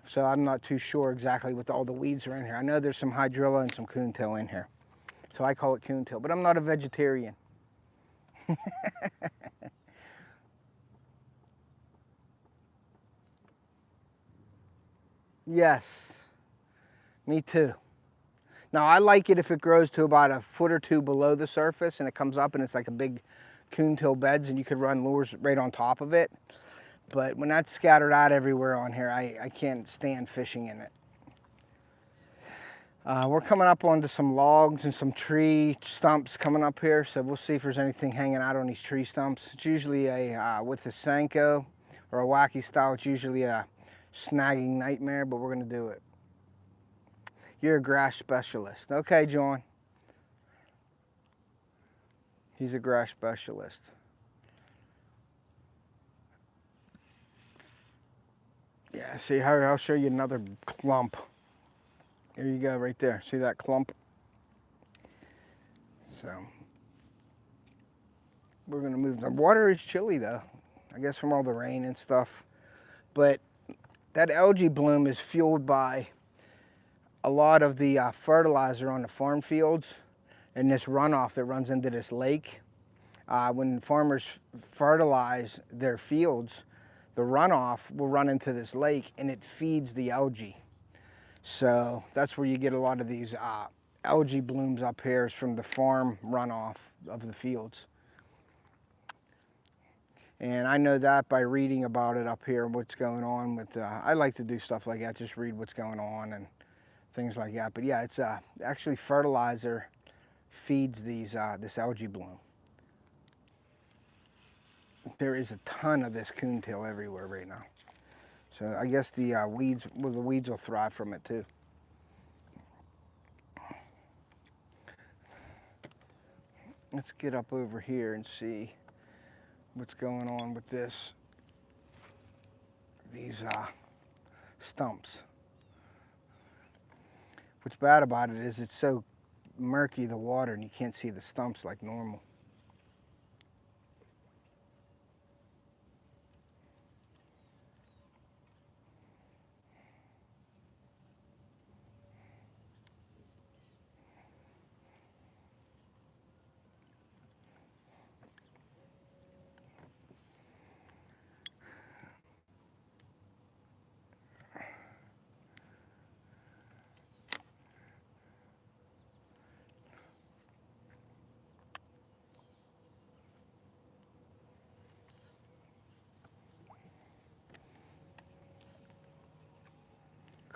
So I'm not too sure exactly what all the weeds are in here. I know there's some hydrilla and some coontail in here. So I call it coontail, but I'm not a vegetarian. Yes, me too. Now I like it if it grows to about a foot or two below the surface and it comes up and it's like a big coontail beds and you could run lures right on top of it. But when that's scattered out everywhere on here, I can't stand fishing in it. We're coming up onto some logs and some tree stumps coming up here, so we'll see if there's anything hanging out on these tree stumps. It's usually with the Senko or a wacky style, it's usually a snagging nightmare, but we're gonna do it. You're a grass specialist. Okay, John. He's a grass specialist. Yeah, see how I'll show you another clump. There you go, right there. See that clump? So we're gonna move. The water is chilly though, I guess from all the rain and stuff. But that algae bloom is fueled by a lot of the fertilizer on the farm fields and this runoff that runs into this lake. When farmers fertilize their fields, the runoff will run into this lake and it feeds the algae. So that's where you get a lot of these algae blooms up here, is from the farm runoff of the fields. And I know that by reading about it up here, what's going on with, I like to do stuff like that, just read what's going on and things like that. But yeah, it's actually fertilizer feeds these this algae bloom. There is a ton of this coontail everywhere right now. So I guess the weeds will thrive from it too. Let's get up over here and see what's going on with these stumps. What's bad about it is it's so murky, the water, and you can't see the stumps like normal.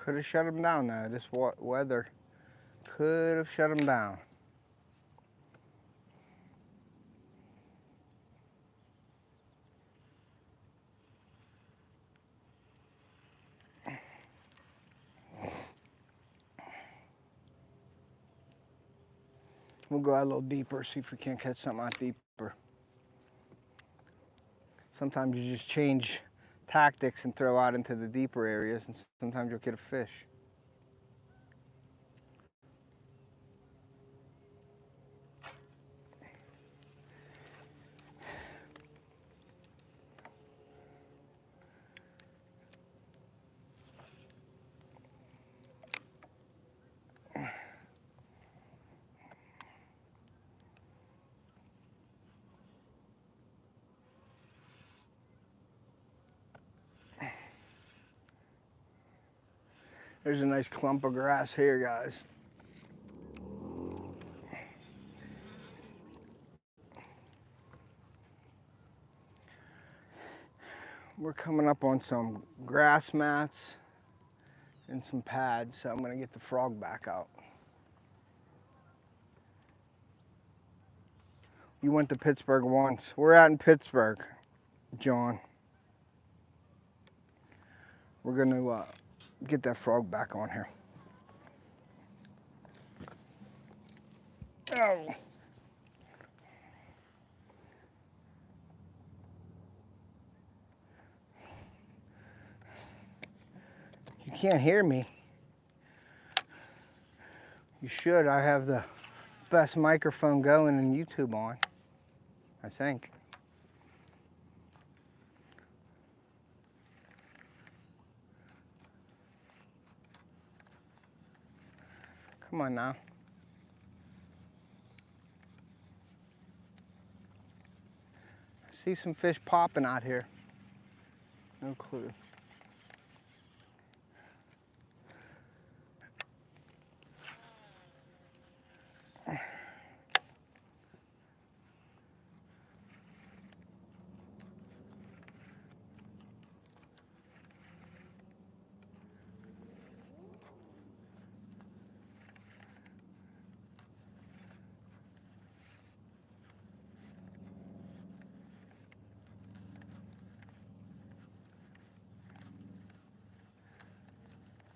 Could have shut them down though. This weather could have shut them down. We'll go out a little deeper, see if we can't catch something out deeper. Sometimes you just change tactics and throw out into the deeper areas, and sometimes you'll get a fish. There's a nice clump of grass here, guys. We're coming up on some grass mats and some pads, so I'm gonna get the frog back out. You went to Pittsburgh once. We're out in Pittsburgh, John. We're gonna get that frog back on here. Oh. You can't hear me. You should. I have the best microphone going and YouTube on, I think. Come on now. I see some fish popping out here. No clue.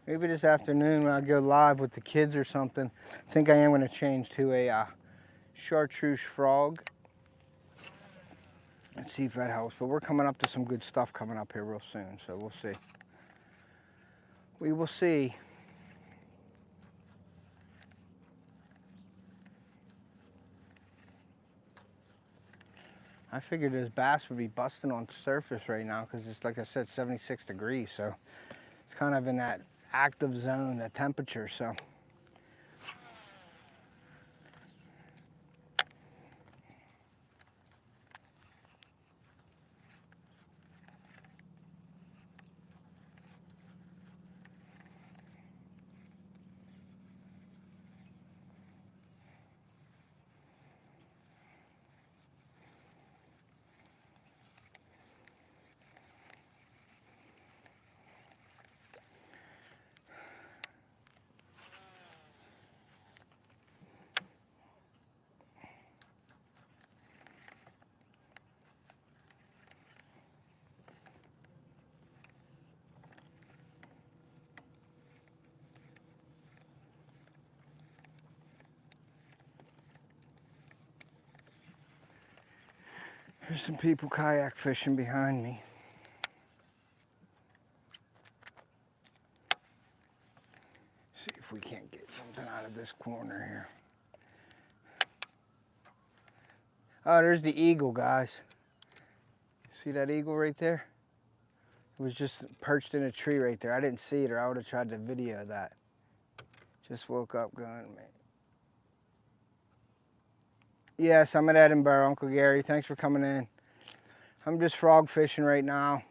Maybe this afternoon when I go live with the kids or something, I think I am going to change to a chartreuse frog. Let's see if that helps. But we're coming up to some good stuff coming up here real soon, so we'll see. We will see. I figured those bass would be busting on the surface right now because it's, like I said, 76 degrees, so it's kind of in that active zone, that temperature, so. There's some people kayak fishing behind me. See if we can't get something out of this corner here. Oh, there's the eagle, guys. See that eagle right there? It was just perched in a tree right there. I didn't see it, or I would have tried to video that. Just woke up going, man. Yes, I'm at Edinburgh, Uncle Gary. Thanks for coming in. I'm just frog fishing right now.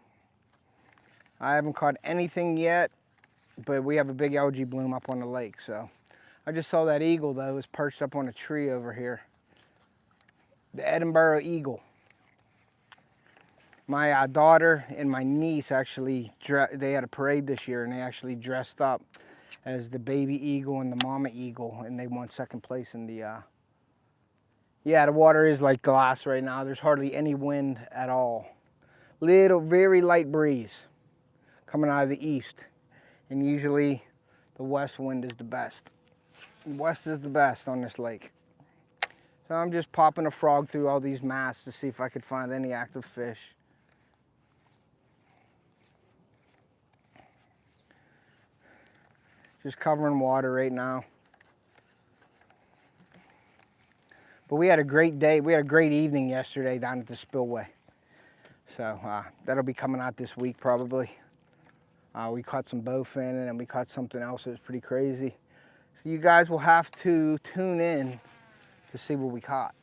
I haven't caught anything yet, but we have a big algae bloom up on the lake, so. I just saw that eagle, though. It was perched up on a tree over here. The Edinburgh eagle. My daughter and my niece actually, they had a parade this year, and they actually dressed up as the baby eagle and the mama eagle, and they won second place in the, yeah, the water is like glass right now. There's hardly any wind at all. Little, very light breeze coming out of the east, and usually the west wind is the best. West is the best on this lake. So I'm just popping a frog through all these masts to see if I could find any active fish. Just covering water right now. But we had a great day. We had a great evening yesterday down at the spillway. So that'll be coming out this week probably. We caught some bowfin, and then we caught something else that was pretty crazy. So you guys will have to tune in to see what we caught.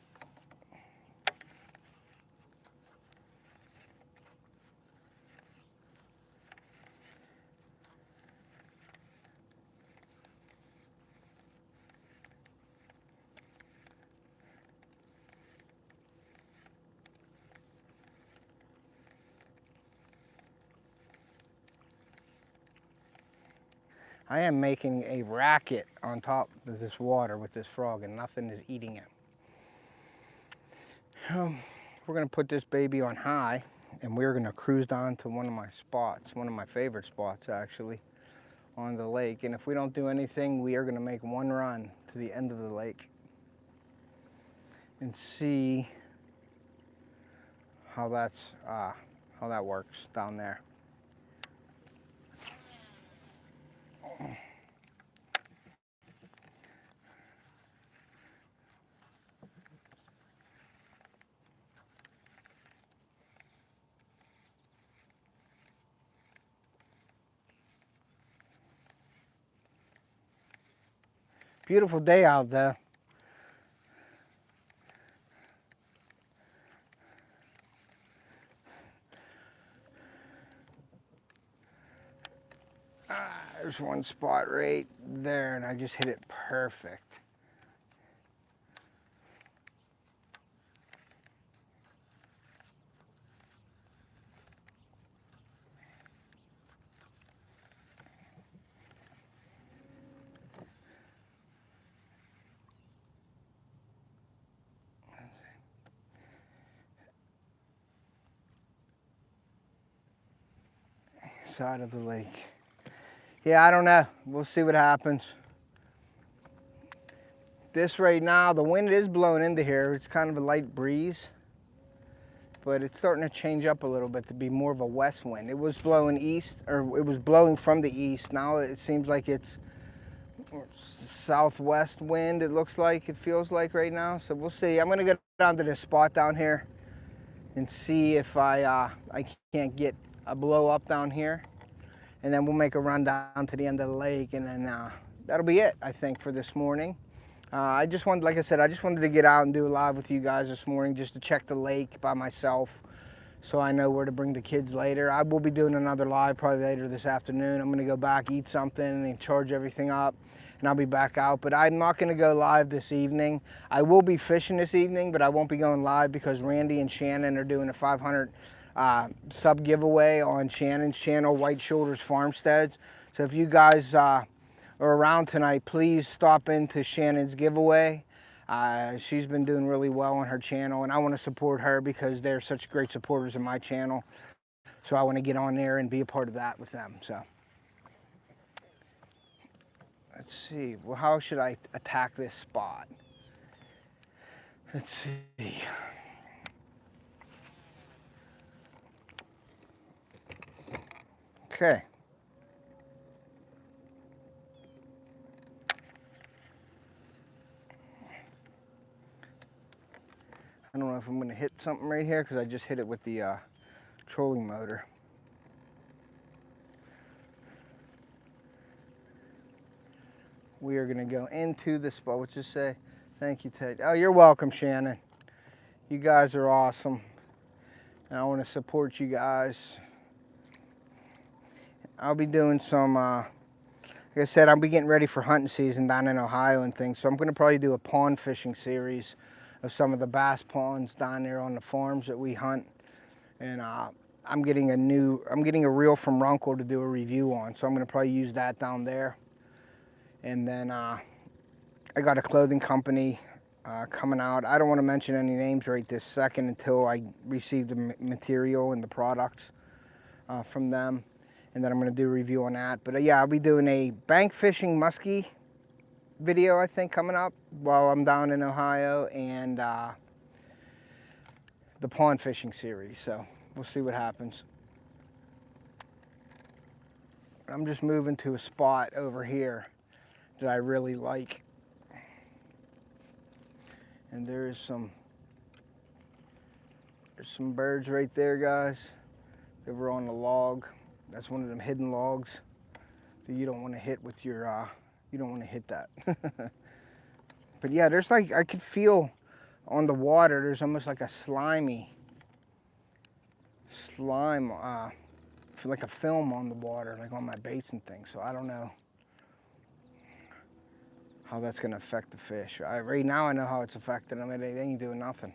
I am making a racket on top of this water with this frog, and nothing is eating it. We're gonna put this baby on high, and we're gonna cruise down to one of my spots, one of my favorite spots actually, on the lake. And if we don't do anything, we are gonna make one run to the end of the lake and see how that works down there. Beautiful day out there. There's one spot right there, and I just hit it perfect. Side of the lake. Yeah, I don't know. We'll see what happens. This right now, the wind is blowing into here. It's kind of a light breeze, but it's starting to change up a little bit to be more of a west wind. It was blowing east, or it was blowing from the east. Now it seems like it's southwest wind, it looks like, it feels like right now. So we'll see. I'm gonna go down to this spot down here and see if I can't get a blow up down here. And then we'll make a run down to the end of the lake, and then that'll be it, I think, for this morning. I just wanted, like I said, I just wanted to get out and do a live with you guys this morning just to check the lake by myself so I know where to bring the kids later. I will be doing another live probably later this afternoon. I'm going to go back, eat something, and charge everything up, and I'll be back out. But I'm not going to go live this evening. I will be fishing this evening, but I won't be going live because Randy and Shannon are doing a 500 sub giveaway on Shannon's channel, White Shoulders Farmsteads. So if you guys are around tonight, please stop into Shannon's giveaway. She's been doing really well on her channel, and I want to support her because they're such great supporters of my channel. So I want to get on there and be a part of that with them. So let's see. Well, how should I attack this spot? Let's see. Okay. I don't know if I'm going to hit something right here because I just hit it with the trolling motor. We are going to go into the spot. Let's just say thank you, Ted. Oh, you're welcome, Shannon. You guys are awesome, and I want to support you guys. I'll be doing some, like I said, I'll be getting ready for hunting season down in Ohio and things, so I'm going to probably do a pond fishing series of some of the bass ponds down there on the farms that we hunt. And I'm getting a reel from Runkle to do a review on, so I'm going to probably use that down there. And then I got a clothing company coming out. I don't want to mention any names right this second until I receive the material and the products from them. And then I'm going to do a review on that. But yeah, I'll be doing a bank fishing musky video, I think, coming up while I'm down in Ohio, and the pond fishing series. So we'll see what happens. I'm just moving to a spot over here that I really like. And there's some birds right there, guys. Over on the log. That's one of them hidden logs that you don't want to hit with your, you don't want to hit that. But yeah, there's like, I could feel on the water, there's almost like a slime, like a film on the water, like on my baits and things. So I don't know how that's going to affect the fish. Right now I know how it's affecting them. They ain't doing nothing.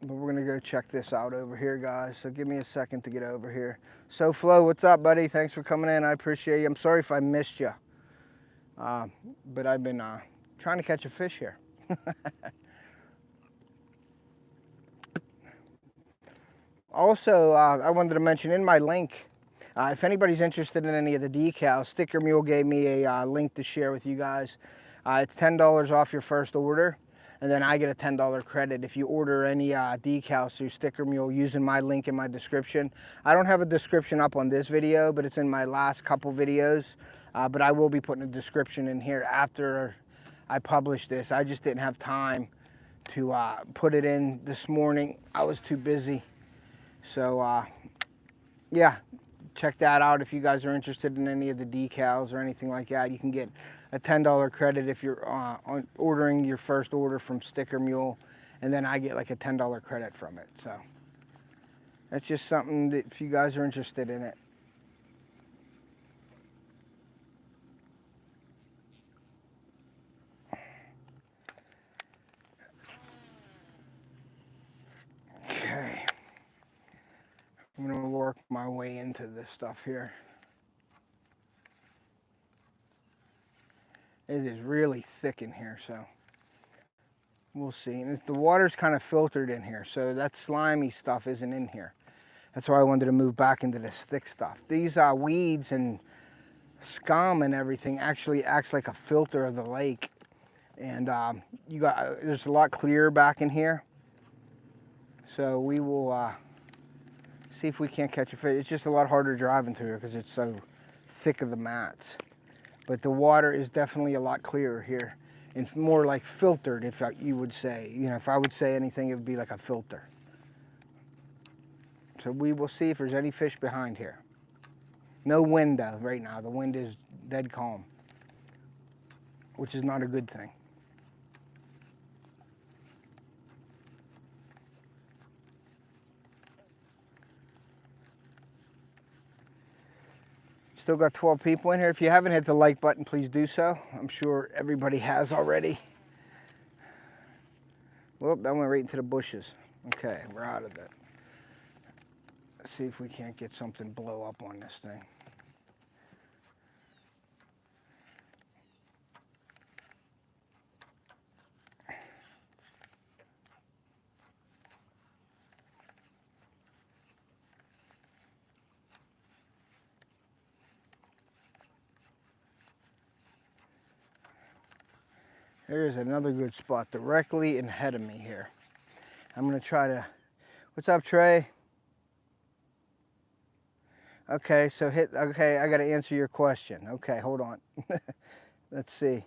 But we're gonna go check this out over here, guys. So give me a second to get over here. So Flo, what's up, buddy? Thanks for coming in. I appreciate you. I'm sorry if I missed you. But I've been trying to catch a fish here. Also, I wanted to mention in my link, if anybody's interested in any of the decals, Sticker Mule gave me a link to share with you guys. It's $10 off your first order. And then I get a $10 credit if you order any decals through Sticker Mule using my link in my description. I don't have a description up on this video, but it's in my last couple videos. But I will be putting a description in here after I publish this. I just didn't have time to put it in this morning. I was too busy. So yeah, check that out if you guys are interested in any of the decals or anything like that. You can get a $10 credit if you're ordering your first order from Sticker Mule, and then I get like a $10 credit from it. So that's just something that if you guys are interested in it. Okay, I'm gonna work my way into this stuff here. It is really thick in here, so we'll see. And the water's kind of filtered in here, so that slimy stuff isn't in here. That's why I wanted to move back into this thick stuff. These weeds and scum and everything actually acts like a filter of the lake. And there's a lot clearer back in here. So we will see if we can't catch a fish. It's just a lot harder driving through here because it's so thick of the mats. But the water is definitely a lot clearer here and more like filtered, if you would say. You know, if I would say anything, it would be like a filter. So we will see if there's any fish behind here. No wind though right now. The wind is dead calm, which is not a good thing. Still got 12 people in here. If you haven't hit the like button, please do so. I'm sure everybody has already. Whoop, that went right into the bushes. Okay, we're out of that. Let's see if we can't get something blow up on this thing. There's another good spot directly ahead of me here. I'm gonna try to, what's up, Trey? Okay, so okay, I gotta answer your question. Okay, hold on. Let's see.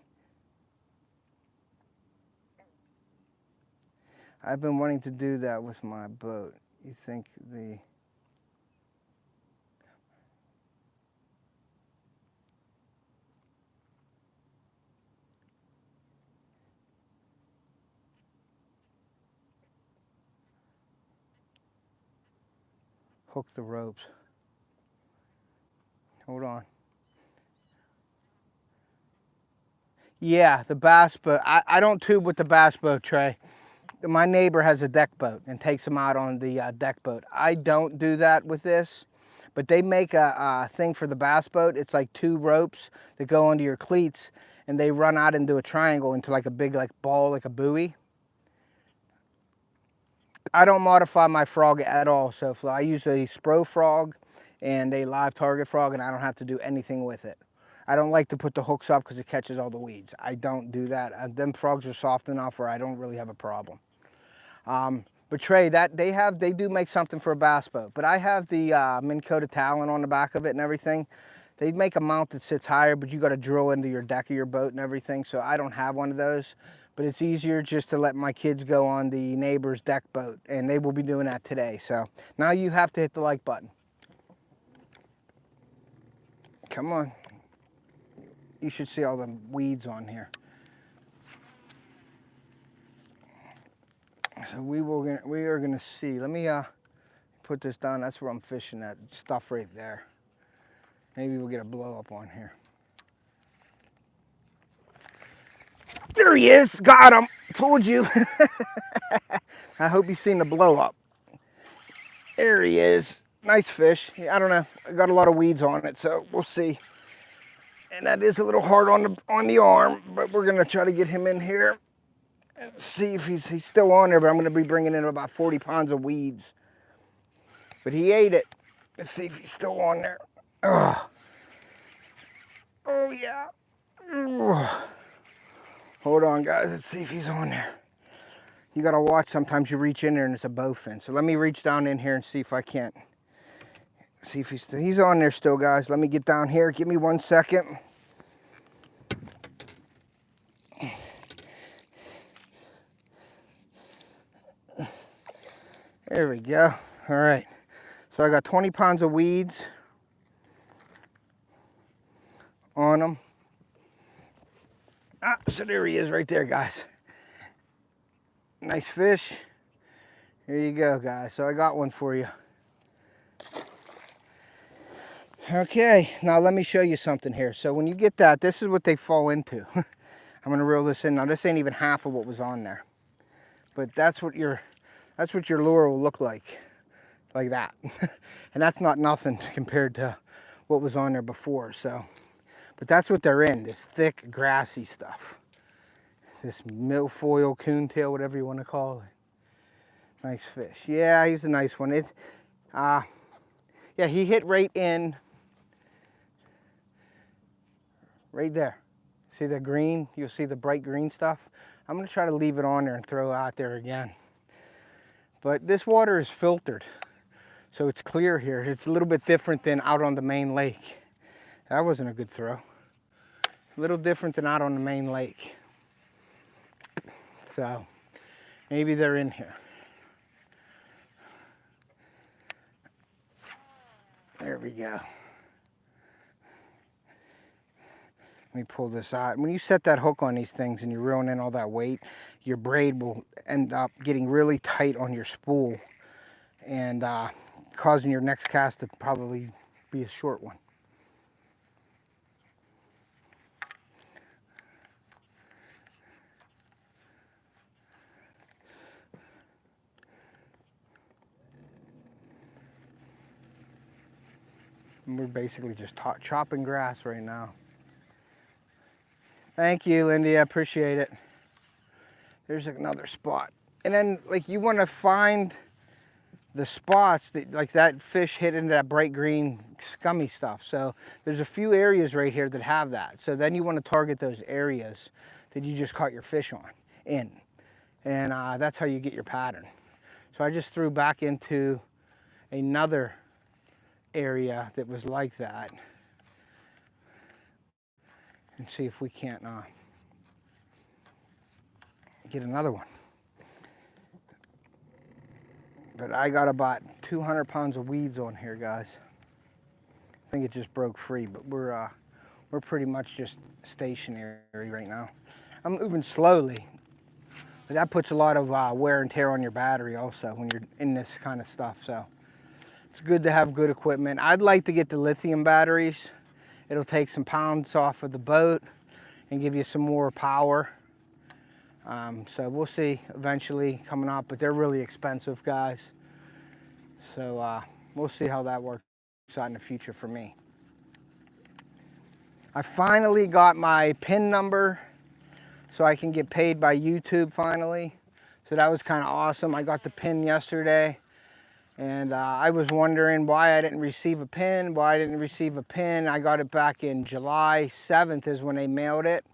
I've been wanting to do that with my boat. You think the... Hook the ropes. Hold on. Yeah, the bass boat. I don't tube with the bass boat, Trey. My neighbor has a deck boat and takes them out on the deck boat. I don't do that with this, but they make a thing for the bass boat. It's like 2 ropes that go onto your cleats, and they run out into a triangle into like a big ball, like a buoy. I don't modify my frog at all, so I use a Spro frog and a live target frog, and I don't have to do anything with it. I don't like to put the hooks up because it catches all the weeds. I don't do that. Them frogs are soft enough where I don't really have a problem. But Trey, they do make something for a bass boat. But I have the Minn Kota Talon on the back of it and everything. They make a mount that sits higher, but you got to drill into your deck of your boat and everything. So I don't have one of those. But it's easier just to let my kids go on the neighbor's deck boat, and they will be doing that today. So now you have to hit the like button. Come on. You should see all the weeds on here. So we are gonna see. Let me put this down. That's where I'm fishing that stuff right there. Maybe we'll get a blow up on here. There he is. Got him. Told you. I hope you've seen the blow up. There he is. Nice fish. I don't know. I got a lot of weeds on it, so we'll see. And that is a little hard on the arm, but we're gonna try to get him in here and see if he's still on there. But I'm gonna be bringing in about 40 pounds of weeds. But he ate it. Let's see if he's still on there. Ugh. Oh yeah. Ugh. Hold on, guys. Let's see if he's on there. You gotta watch. Sometimes you reach in there and it's a bowfin. So let me reach down in here and see if I can't. See if he's on there still, guys. Let me get down here. Give me 1 second. There we go. All right. So I got 20 pounds of weeds on them. So there he is right there, guys. Nice fish. Here you go, guys. So I got one for you. Okay, now let me show you something here. So when you get that, this is what they fall into. I'm gonna reel this in. Now this ain't even half of what was on there. But that's what your lure will look like that. And that's not nothing compared to what was on there before. So, but that's what they're in, this thick, grassy stuff. This milfoil, coontail, whatever you want to call it. Nice fish. Yeah, he's a nice one. Yeah, he hit right in, right there. See the green? You'll see the bright green stuff. I'm gonna try to leave it on there and throw it out there again. But this water is filtered, so it's clear here. It's a little bit different than out on the main lake. That wasn't a good throw. A little different than out on the main lake. So maybe they're in here. There we go. Let me pull this out. When you set that hook on these things and you're reeling in all that weight, your braid will end up getting really tight on your spool and causing your next cast to probably be a short one. And we're basically just chopping grass right now. Thank you, Lindy. I appreciate it. There's another spot. And then, like, you want to find the spots that, like, that fish hit into that bright green scummy stuff. So there's a few areas right here that have that. So then you want to target those areas that you just caught your fish on in. And that's how you get your pattern. So I just threw back into another area that was like that. And see if we can't get another one. But I got about 200 pounds of weeds on here, guys. I think it just broke free, but we're pretty much just stationary right now. I'm moving slowly, but that puts a lot of wear and tear on your battery also when you're in this kind of stuff. So it's good to have good equipment. I'd like to get the lithium batteries. It'll take some pounds off of the boat and give you some more power. So we'll see eventually coming up, but they're really expensive, guys. So we'll see how that works out in the future for me. I finally got my PIN number so I can get paid by YouTube finally. So that was kind of awesome. I got the PIN yesterday. And I was wondering why I didn't receive a PIN, I got it back in July 7th is when they mailed it.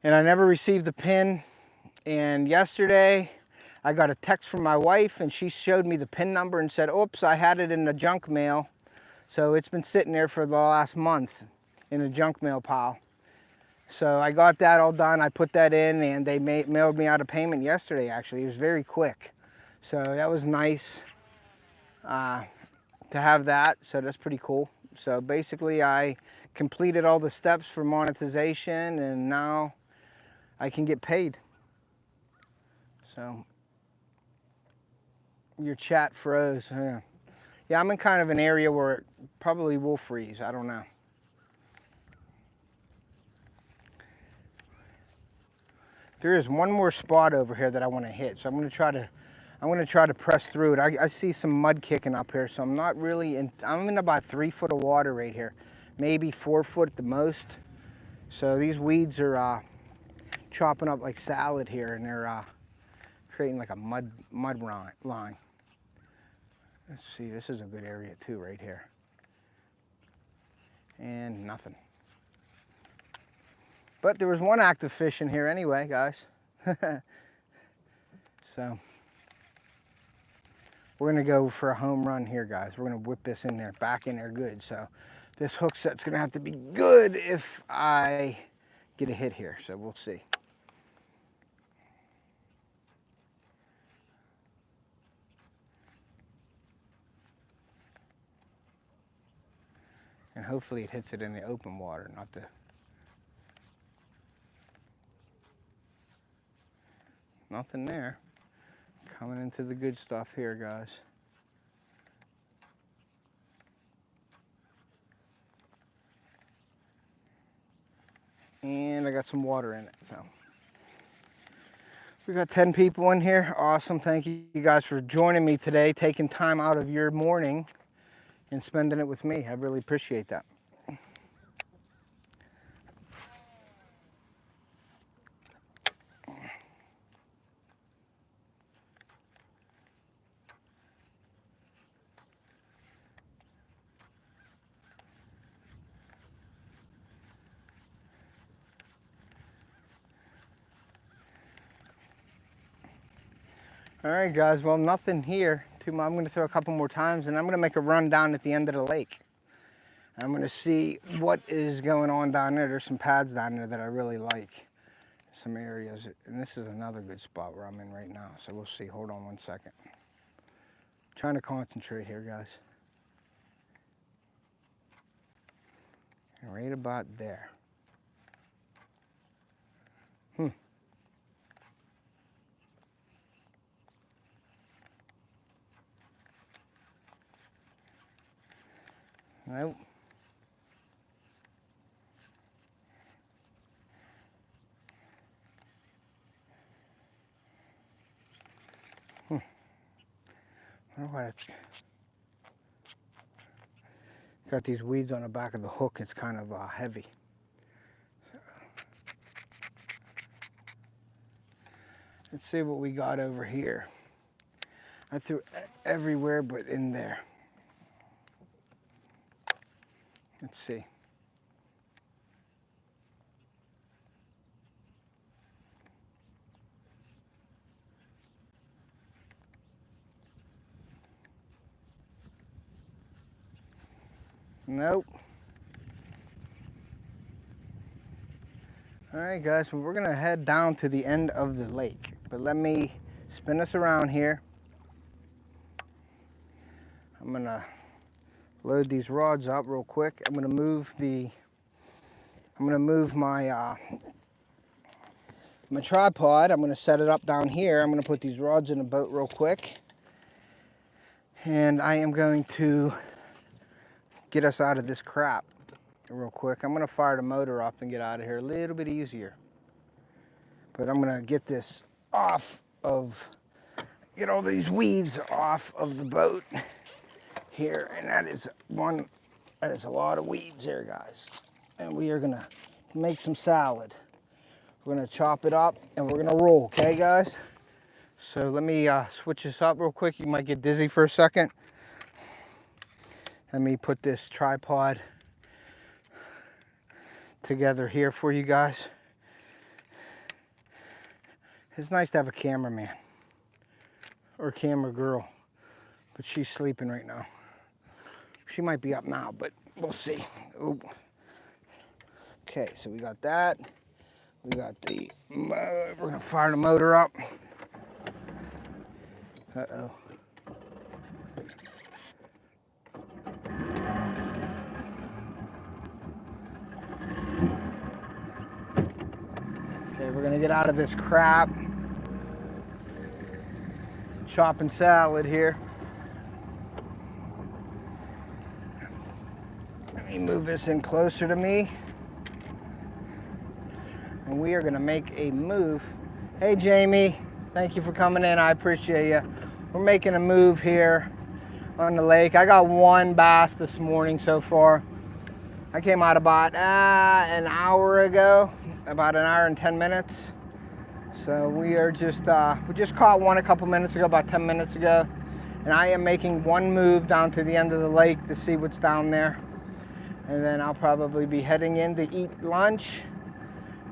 And I never received the PIN. And yesterday I got a text from my wife and she showed me the PIN number and said, oops, I had it in the junk mail. So it's been sitting there for the last month in the junk mail pile. So I got that all done. I put that in and they mailed me out a payment yesterday actually. It was very quick. So that was nice. To have that, so that's pretty cool. So basically I completed all the steps for monetization and now I can get paid. So your chat froze. Yeah, I'm in kind of an area where it probably will freeze. I don't know. There is one more spot over here that I want to hit, so I'm going to try to press through it. I see some mud kicking up here, so I'm not really in. I'm in about 3 foot of water right here, maybe 4 foot at the most. So these weeds are chopping up like salad here, and they're creating like a mud line. Let's see, this is a good area too, right here. And nothing. But there was one active fish in here anyway, guys. So we're gonna go for a home run here, guys. We're gonna whip this in there, back in there good. So this hook set's gonna have to be good if I get a hit here. So we'll see. And hopefully it hits it in the open water, not the... Nothing there. Coming into the good stuff here, guys. And I got some water in it, so. We got 10 people in here. Awesome. Thank you guys for joining me today, taking time out of your morning and spending it with me. I really appreciate that. All right, guys, well, nothing here. I'm going to throw a couple more times, and I'm going to make a run down at the end of the lake. I'm going to see what is going on down there. There's some pads down there that I really like. Some areas, and this is another good spot where I'm in right now, so we'll see. Hold on 1 second. Trying to concentrate here, guys. Right about there. Nope. I wonder why it's got these weeds on the back of the hook. It's kind of heavy. So, let's see what we got over here. I threw everywhere but in there. Let's see. Nope. All right, guys, well, we're gonna head down to the end of the lake, but let me spin us around here. I'm gonna load these rods up real quick. I'm gonna move my my tripod. I'm gonna set it up down here. I'm gonna put these rods in the boat real quick, and I am going to get us out of this crap real quick. I'm gonna fire the motor up and get out of here a little bit easier. But I'm gonna get this off of, get all these weeds off of the boat here. And that is a lot of weeds here, guys. And we are gonna make some salad. We're gonna chop it up and we're gonna roll, okay, guys? So let me switch this up real quick. You might get dizzy for a second. Let me put this tripod together here for you guys. It's nice to have a cameraman or camera girl, but she's sleeping right now. She might be up now, but we'll see. Ooh. Okay, so we got that. We got the, we're gonna fire the motor up. Uh-oh. Okay, we're gonna get out of this crap. Chopping salad here. Let me move this in closer to me. And we are gonna make a move. Hey Jamie, thank you for coming in, I appreciate you. We're making a move here on the lake. I got one bass this morning so far. I came out about an hour ago, about an hour and 10 minutes. So we are just, we just caught one a couple minutes ago, about 10 minutes ago. And I am making one move down to the end of the lake to see what's down there. And then I'll probably be heading in to eat lunch.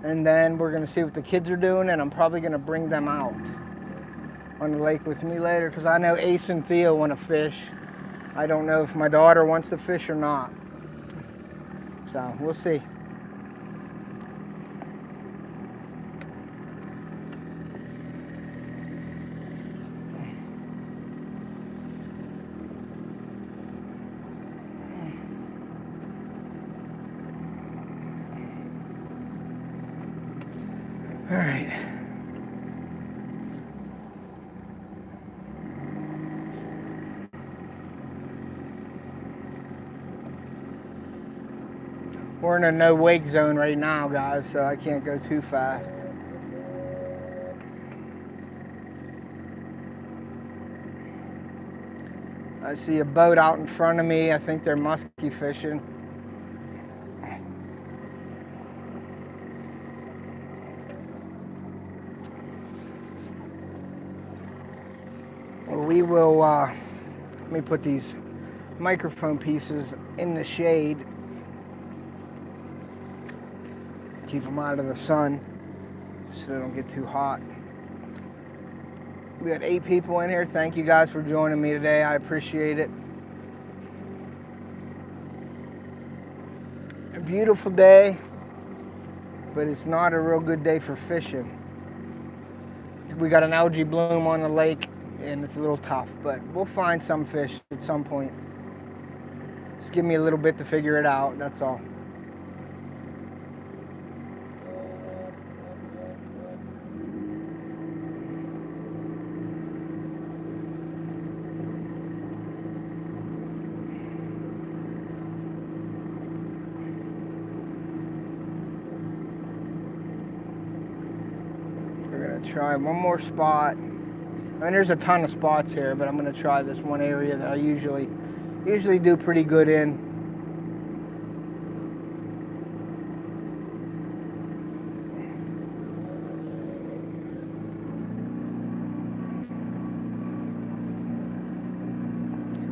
And then we're gonna see what the kids are doing, and I'm probably gonna bring them out on the lake with me later, because I know Ace and Theo want to fish. I don't know if my daughter wants to fish or not. So we'll see. All right. We're in a no wake zone right now, guys, so I can't go too fast. I see a boat out in front of me. I think they're musky fishing. We will, let me put these microphone pieces in the shade. Keep them out of the sun so they don't get too hot. We got 8 people in here. Thank you guys for joining me today. I appreciate it. A beautiful day, but it's not a real good day for fishing. We got an algae bloom on the lake, and it's a little tough, but we'll find some fish at some point. Just give me a little bit to figure it out, that's all. Try one more spot. I mean, there's a ton of spots here, but I'm going to try this one area that I usually do pretty good in.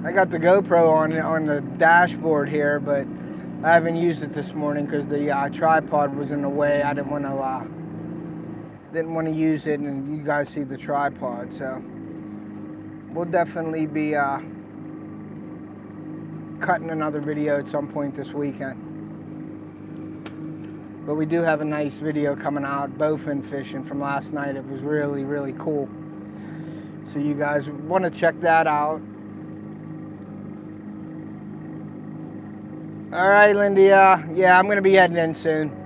I got the GoPro on the dashboard here, but I haven't used it this morning because the tripod was in the way. I didn't want to use it, and you guys see the tripod, so we'll definitely be cutting another video at some point this weekend. But we do have a nice video coming out, bowfin fishing from last night. It was really, really cool. So you guys want to check that out. All right, Lindy, yeah, I'm going to be heading in soon.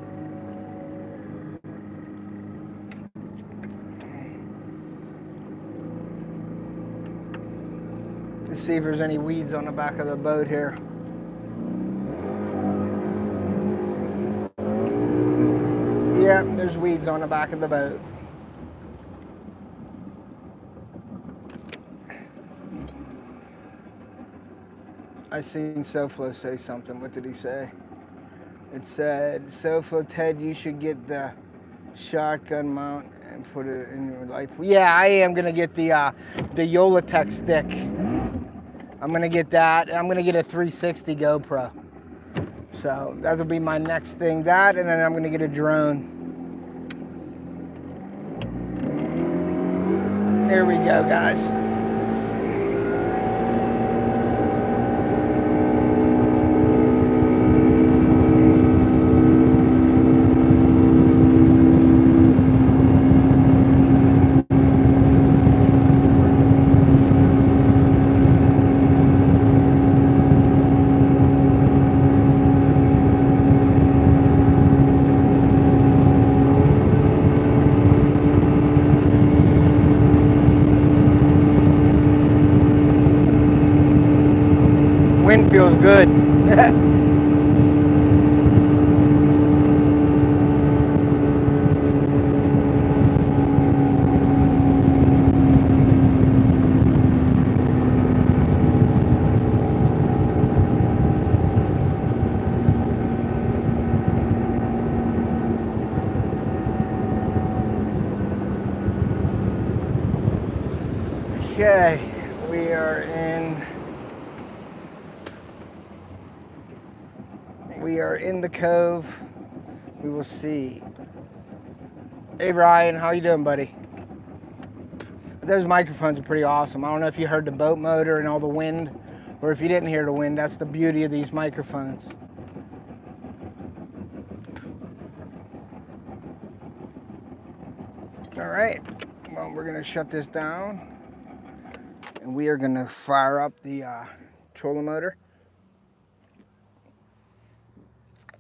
Let's see if there's any weeds on the back of the boat here. Yeah, there's weeds on the back of the boat. I seen SoFlo say something. What did he say? It said, SoFlo, Ted, you should get the shotgun mount and put it in your life. Yeah, I am going to get the Yolatech stick. I'm going to get that. I'm going to get a 360 GoPro. So that'll be my next thing. That, and then I'm going to get a drone. There we go, guys. Wind feels good. Okay, we are in the cove. We will see. Hey Ryan, how you doing, buddy? Those microphones are pretty awesome. I don't know if you heard the boat motor and all the wind, or if you didn't hear the wind. That's the beauty of these microphones. All right, well, we're gonna shut this down, and we are gonna fire up the trolling motor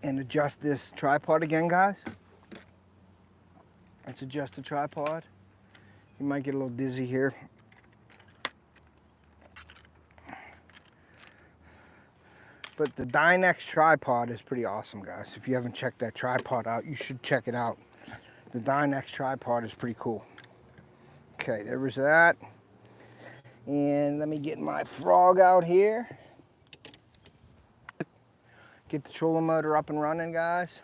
and adjust this tripod again, guys. Let's adjust the tripod. You might get a little dizzy here. But the Dynex tripod is pretty awesome, guys. If you haven't checked that tripod out, you should check it out. The Dynex tripod is pretty cool. Okay, there was that. And let me get my frog out here. Get the trolling motor up and running, guys.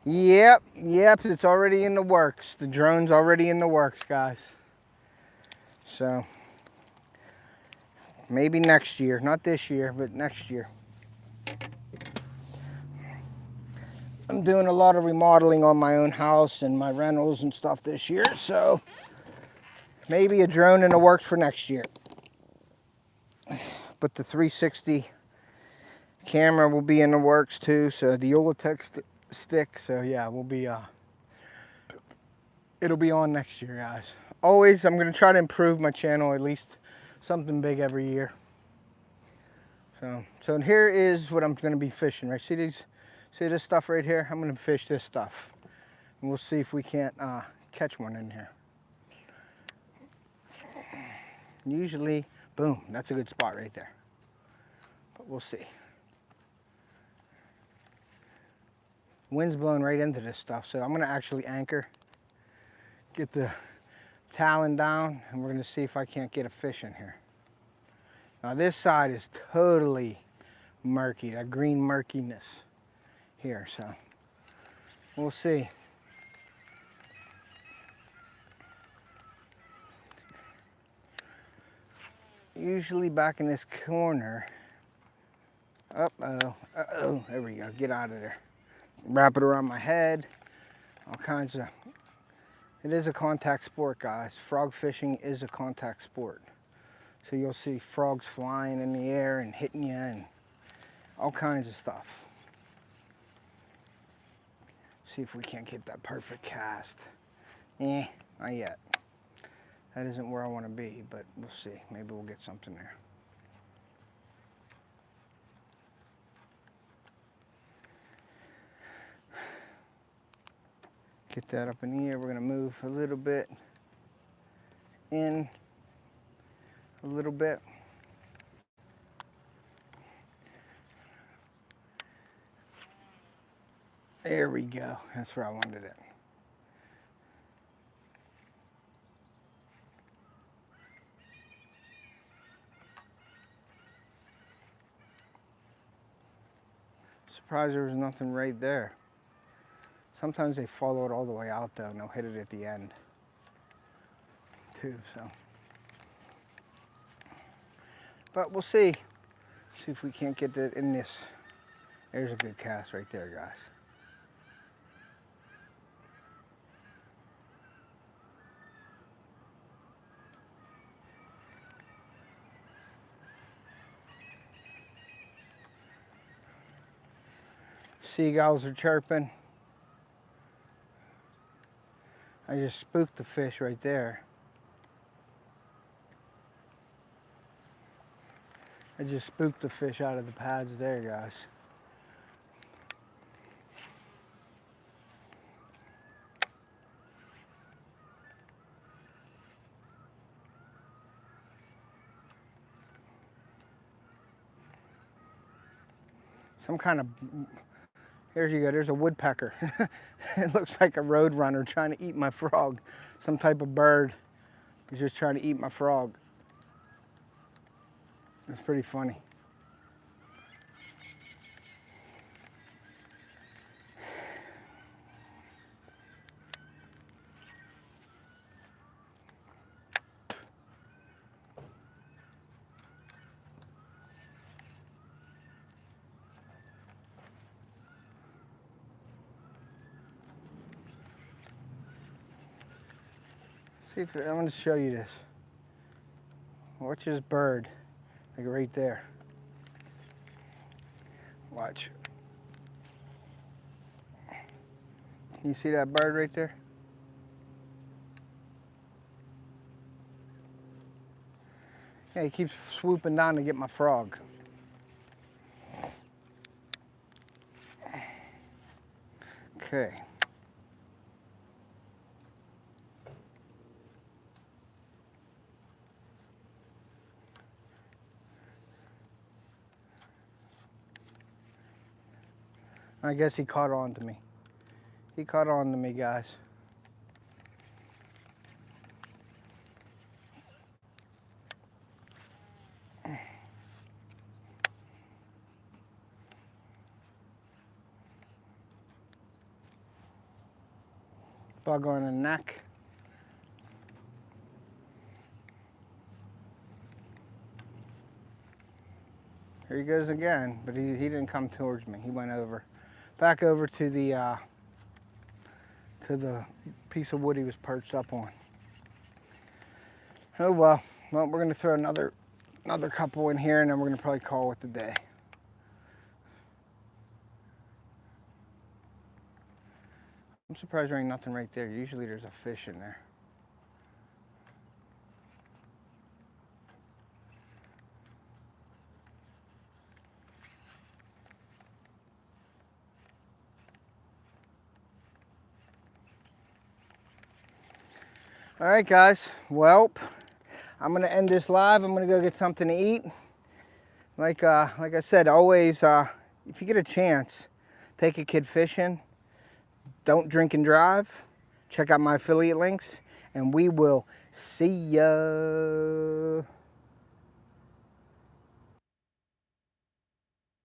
Yep, it's already in the works. The drone's already in the works, guys. So, maybe next year. Not this year, but next year. I'm doing a lot of remodeling on my own house and my rentals and stuff this year, so maybe a drone in the works for next year. But the 360 camera will be in the works too, so the Olotech stick, so yeah, we'll be it'll be on next year, guys. Always, I'm gonna try to improve my channel, at least something big every year. So here is what I'm gonna be fishing, right? See this stuff right here? I'm gonna fish this stuff. And we'll see if we can't catch one in here. Usually, boom, that's a good spot right there. But we'll see. Wind's blowing right into this stuff, so I'm gonna actually anchor, get the talon down, and we're gonna see if I can't get a fish in here. Now this side is totally murky, that green murkiness here, so we'll see. Usually back in this corner, there we go, get out of there. Wrap it around my head, all kinds of, it is a contact sport, guys. Frog fishing is a contact sport. So you'll see frogs flying in the air and hitting you and all kinds of stuff. See if we can't get that perfect cast. Not yet. That isn't where I want to be, but we'll see. Maybe we'll get something there. Get that up in the air. We're going to move a little bit in, a little bit. There we go. That's where I wanted it. Surprised there was nothing right there. Sometimes they follow it all the way out though, and they'll hit it at the end too, so. But we'll see. See if we can't get it in this. There's a good cast right there, guys. Seagulls are chirping. I just spooked the fish right there. I just spooked the fish out of the pads there, guys. Some kind of, there you go, there's a woodpecker. It looks like a road runner trying to eat my frog. Some type of bird is just trying to eat my frog. It's pretty funny. See if I'm going to show you this. Watch this bird, like right there. Watch. Can you see that bird right there? Yeah, he keeps swooping down to get my frog. Okay. I guess he caught on to me. He caught on to me, guys. Bug on the neck. Here he goes again, but he didn't come towards me. He went over. back over to the piece of wood he was perched up on. Oh well. Well, we're gonna throw another couple in here, and then we're gonna probably call it a day. I'm surprised there ain't nothing right there. Usually there's a fish in there. All right, guys. Well, I'm gonna end this live. I'm gonna go get something to eat. Like I said, always, if you get a chance, take a kid fishing. Don't drink and drive. Check out my affiliate links, and we will see ya.